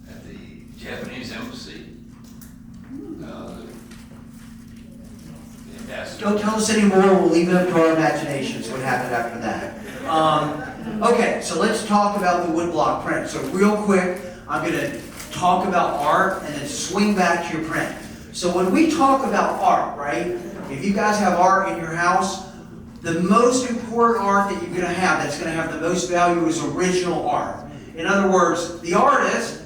at the Japanese embassy. Don't tell us anymore, we'll leave it up to our imaginations what happened after that. Okay, so let's talk about the woodblock print. So real quick, I'm going to talk about art and then swing back to your print. So when we talk about art, right, if you guys have art in your house, the most important art that you're going to have, that's going to have the most value, is original art. In other words, the artist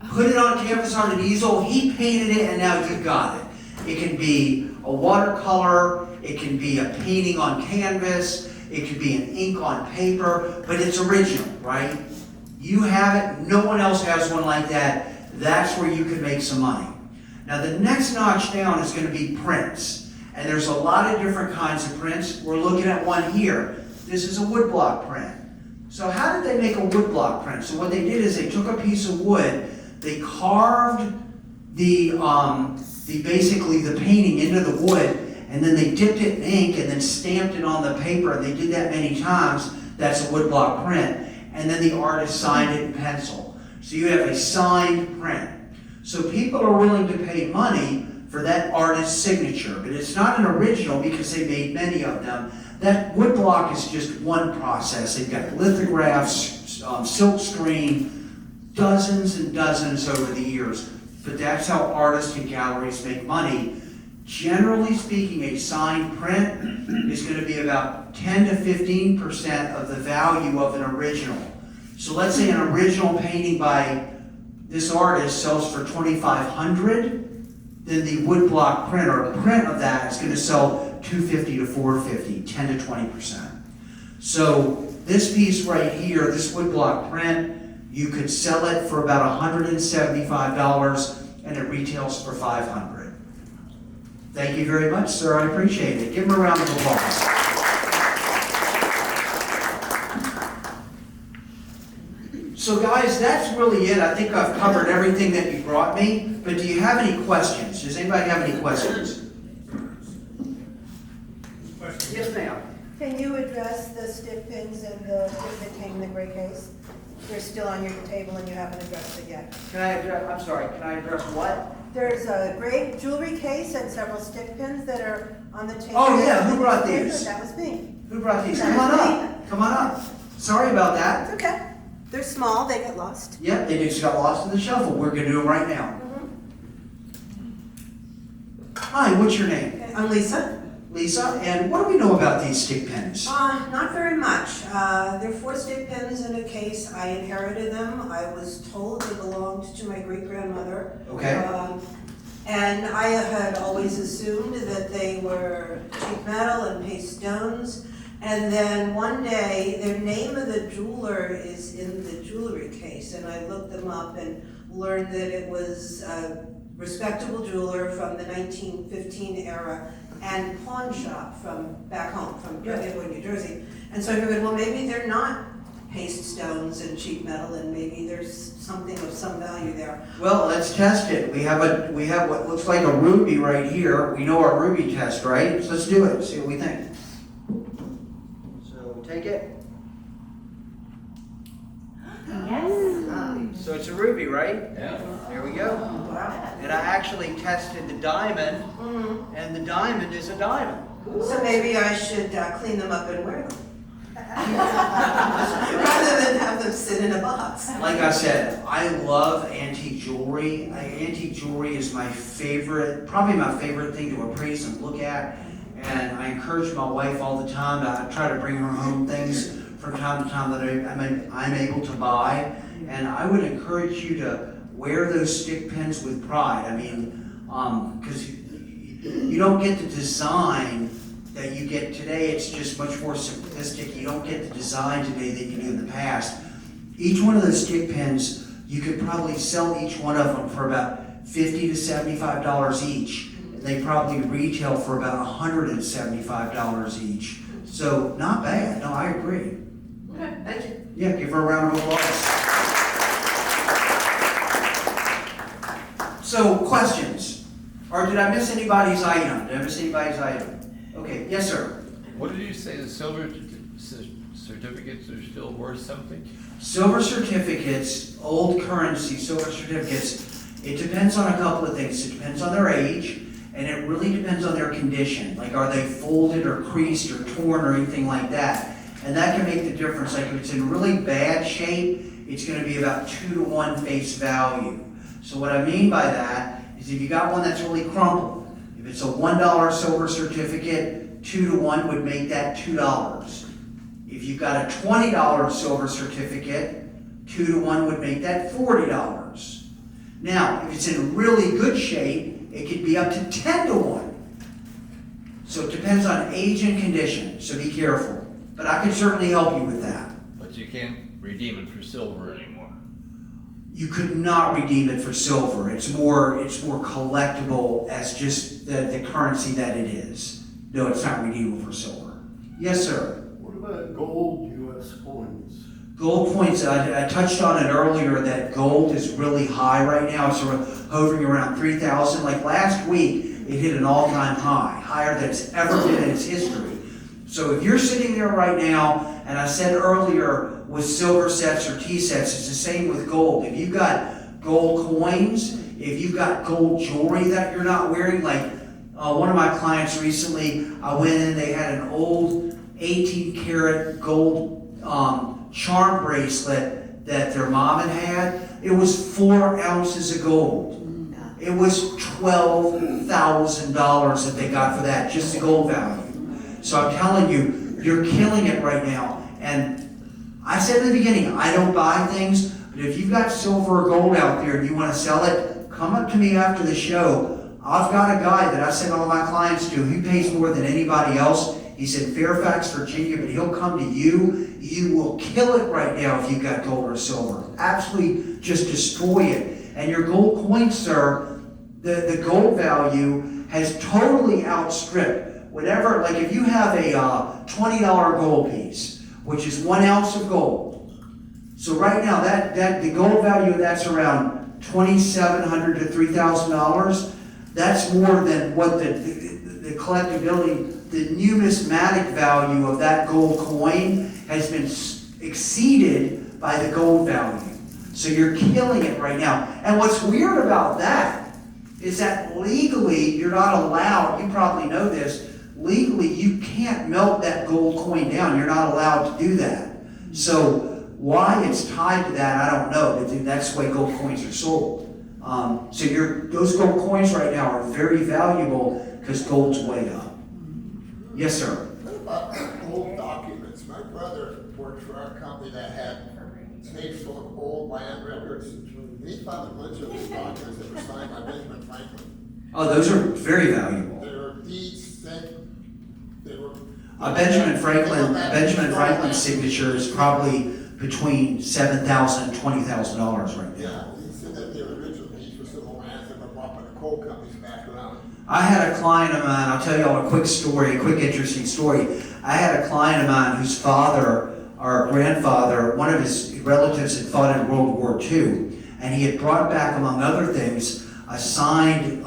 put it on canvas on an easel, he painted it, and now you've got it. It can be a watercolor, it can be a painting on canvas, it could be an ink on paper, but it's original, right? You have it, no one else has one like that. That's where you can make some money. Now the next notch down is going to be prints. And there's a lot of different kinds of prints. We're looking at one here. This is a woodblock print. So how did they make a woodblock print? So what they did is they took a piece of wood, they carved basically the painting into the wood, and then they dipped it in ink and then stamped it on the paper, and they did that many times. That's a woodblock print. And then the artist signed it in pencil. So you have a signed print. So people are willing to pay money for that artist's signature, but it's not an original because they made many of them. That woodblock is just one process. They've got lithographs, silk screen, dozens and dozens over the years. But that's how artists and galleries make money, Generally speaking, a signed print is going to be about 10 to 15% of the value of an original. So let's say an original painting by this artist sells for $2,500, then the woodblock print or a print of that is going to sell $250 to $450, 10 to 20%. So this piece right here, this woodblock print, you could sell it for about $175 and it retails for $500. Thank you very much, sir. I appreciate it. Give him a round of applause. So guys, that's really it. I think I've covered everything that you brought me, but do you have any questions? Does anybody have any questions? Yes, ma'am. Can you address the stick pins and the stick that came in the gray case? They're still on your table and you haven't addressed it yet. Can I address what? There's a gray jewelry case and several stick pins that are on the table. Oh yeah, who brought these? That was me. Who brought these? Come on up. Come on up. Sorry about that. It's okay. They're small, they get lost. Yep, they just got lost in the shuffle. We're gonna do them right now. Hi, what's your name? I'm Lisa. Lisa, and what do we know about these stick pins? Not very much. They're 4 stick pins in a case. I inherited them. I was told they belonged to my great-grandmother. Okay. And I had always assumed that they were cheap metal and paste stones. And then one day, the name of the jeweler is in the jewelry case, and I looked them up and learned that it was a respectable jeweler from the 1915 era and pawn shop from back home, from Elville, New Jersey. And so I figured, well, maybe they're not paste stones and cheap metal, and maybe there's something of some value there. Well, let's test it. We have what looks like a ruby right here. We know our ruby test, right? So let's do it. See what we think. So take it. Yes. So it's a ruby, right? Yeah. There we go. And I actually tested the diamond, and the diamond is a diamond. So maybe I should clean them up and wear them. Rather than have them sit in a box. Like I said, I love antique jewelry. Antique jewelry is my favorite, probably my favorite thing to appraise and look at. And I encourage my wife all the time. I try to bring her home things from time to time that I'm able to buy. And I would encourage you to wear those stick pins with pride. I mean, because you don't get the design that you get today. It's just much more simplistic. You don't get the design today that you do in the past. Each one of those stick pins, you could probably sell each one of them for about $50 to $75 each. They probably retail for about $175 each. So not bad. No, I agree. Okay, thank you. Yeah, give her a round of applause. So, questions? Or did I miss anybody's item? Did I miss anybody's item? Okay, yes, sir. What did you say, the silver certificates are still worth something? Silver certificates, old currency, silver certificates, it depends on a couple of things. It depends on their age, and it really depends on their condition. Like, are they folded or creased or torn or anything like that? And that can make the difference. Like, if it's in really bad shape, it's going to be about 2 to 1 face value. So what I mean by that is if you got one that's really crumpled, if it's a $1 silver certificate, 2 to 1 would make that $2. If you've got a $20 silver certificate, 2 to 1 would make that $40. Now, if it's in really good shape, it could be up to 10 to 1. So it depends on age and condition, so be careful. But I can certainly help you with that. But you can't redeem it for silver anymore. You could not redeem it for silver. It's more collectible as just the currency that it is. No, it's not redeemable for silver. Yes, sir. What about gold U.S. coins? Gold coins, I touched on it earlier that gold is really high right now. It's sort of hovering around 3,000. Like last week, it hit an all-time high, higher than it's ever been in its history. So if you're sitting there right now, and I said earlier with silver sets or tea sets, it's the same with gold. If you've got gold coins, if you've got gold jewelry that you're not wearing, like one of my clients recently, I went in, they had an old 18 karat gold charm bracelet that their mom had. It was 4 ounces of gold. It was $12,000 that they got for that, just the gold value. So I'm telling you, you're killing it right now. And I said in the beginning, I don't buy things, but if you've got silver or gold out there and you want to sell it, come up to me after the show. I've got a guy that I send all my clients to. He pays more than anybody else. He's in Fairfax, Virginia, but he'll come to you. You will kill it right now if you've got gold or silver. Absolutely just destroy it. And your gold coins, sir, the gold value has totally outstripped whatever, like if you have a $20 gold piece, which is 1 ounce of gold. So right now, that the gold value of that's around $2,700 to $3,000. That's more than what the collectability, the numismatic value of that gold coin has been exceeded by the gold value. So you're killing it right now. And what's weird about that is that legally you're not allowed, you probably know this, legally you can't melt that gold coin down. You're not allowed to do that. So why it's tied to that, I don't know, but that's the way gold coins are sold. So those gold coins right now are very valuable because gold's way up. Yes, sir. What about old documents? My brother worked for our company that had tapes full of old land records. He found a bunch of these documents that were signed by Benjamin Franklin. Oh, those are very valuable. There were deeds that they were. Benjamin Franklin's signature is probably between $7,000 and $20,000 right now. Yeah, he said that the original deeds for civil lands that were bought by the coal companies back around. I had a client of mine, I'll tell you all a quick interesting story. I had a client of mine whose father, or grandfather, one of his relatives had fought in World War II, and he had brought back, among other things, a signed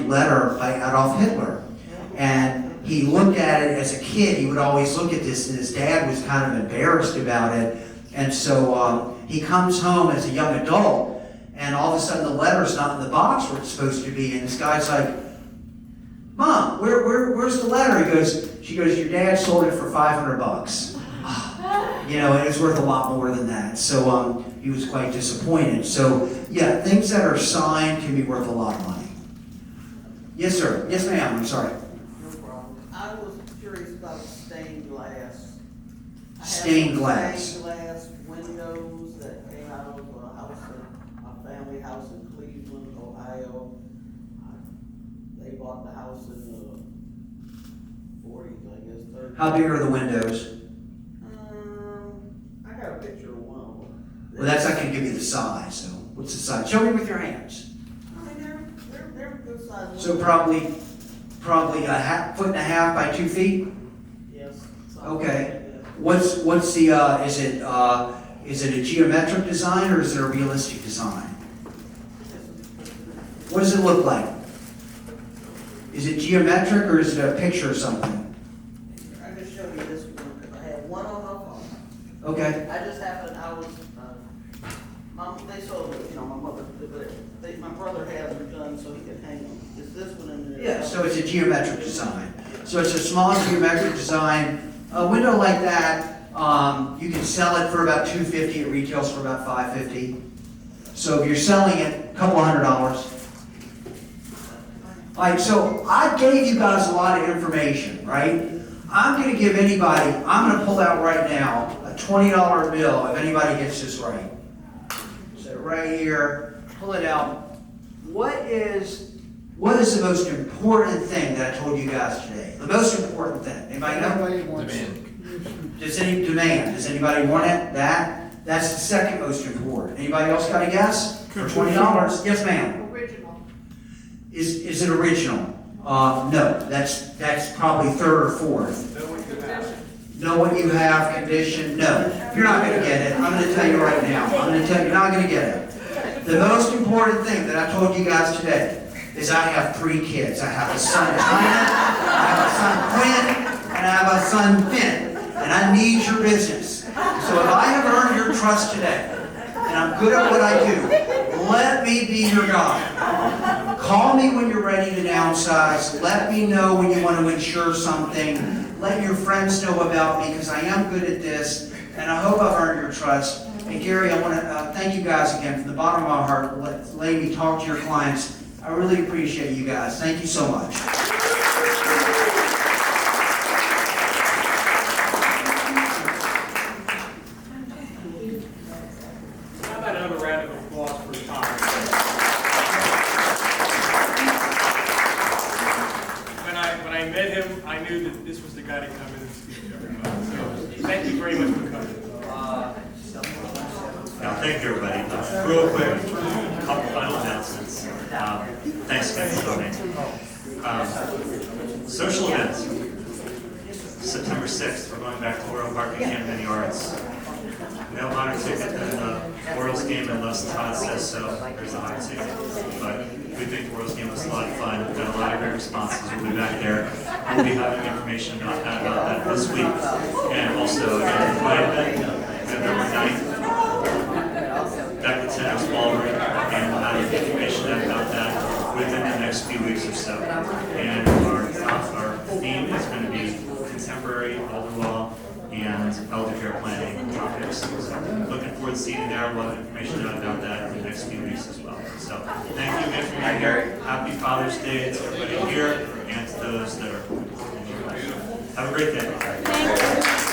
letter by Adolf Hitler. And he looked at it as a kid. He would always look at this, and his dad was kind of embarrassed about it. And so he comes home as a young adult, and all of a sudden the letter's not in the box where it's supposed to be. And this guy's like, "Mom, where's the letter?" She goes, "Your dad sold it for $500. You know, and it's worth a lot more than that. So he was quite disappointed. So yeah, things that are signed can be worth a lot of money. Yes, sir. Yes, ma'am. I'm sorry. No problem. I was curious about stained glass. Stained glass. Stained glass windows that came out of a family house in Cleveland, Ohio. They bought the house in the 40s, I guess. 30s. How big are the windows? I got a picture of one of them. Well, that's not going to give you the size. So what's the size? Show me with your hands. I mean, they're good size. So probably a 1.5 feet by 2 feet. Yes. Okay. What's the is it a geometric design or is it a realistic design? What does it look like? Is it geometric or is it a picture or something? I can show you this one because I have one on my phone. Okay. I just happened, they sold it, my mother, but my brother has them done so he could hang them. Is this one in there? Yeah, so it's a geometric design. So it's a small geometric design. A window like that, you can sell it for about $250. It retails for about $550. So if you're selling it, a couple $100. All right, so I gave you guys a lot of information, right? I'm going to give anybody, I'm going to pull out right now a $20 bill if anybody gets this right. So right here, pull it out. What is the most important thing that I told you guys today? The most important thing. Anybody know? Does anybody want it? That's the second most important. Anybody else got a guess? For $20? Yes, ma'am. Original. Is it original? No. That's probably third or fourth. Know what you have, condition? No. You're not going to get it. I'm going to tell you right now. I'm going to tell you, you're not going to get it. The most important thing that I told you guys today is I have 3 kids. I have a son, China, I have a son, Quinn, and I have a son, Finn. And I need your business. So if I have earned your trust today, and I'm good at what I do, let me be your guy. Call me when you're ready to downsize. Let me know when you want to insure something. Let your friends know about me because I am good at this, and I hope I've earned your trust. And Gary, I want to thank you guys again from the bottom of my heart, letting me talk to your clients. I really appreciate you guys. Thank you so much. How about another round of applause for Todd? When I met him, I knew that this was the guy to come in and speak to everybody. So thank you very much for coming. Now, thank you, everybody. Real quick, a couple final announcements. Thanks again for voting. Social events. September 6th, we're going back to Oriole Park at Camden Yards. No honor ticket in the Orioles game unless Todd says so. There's a honor ticket. But we think the Orioles game was a lot of fun. We've got a lot of great responses. We'll be back there. We'll be having information about that this week. And also, again, my event, November 9th, back at Center's Ballroom, and we'll have information about that within the next few weeks or so. And our theme is going to be contemporary elder law and elder care planning topics. So looking forward to seeing you there. We'll have information out about that in the next few weeks as well. So thank you again for being here. Happy Father's Day to everybody here and to those that are. Have a great day. Thank you.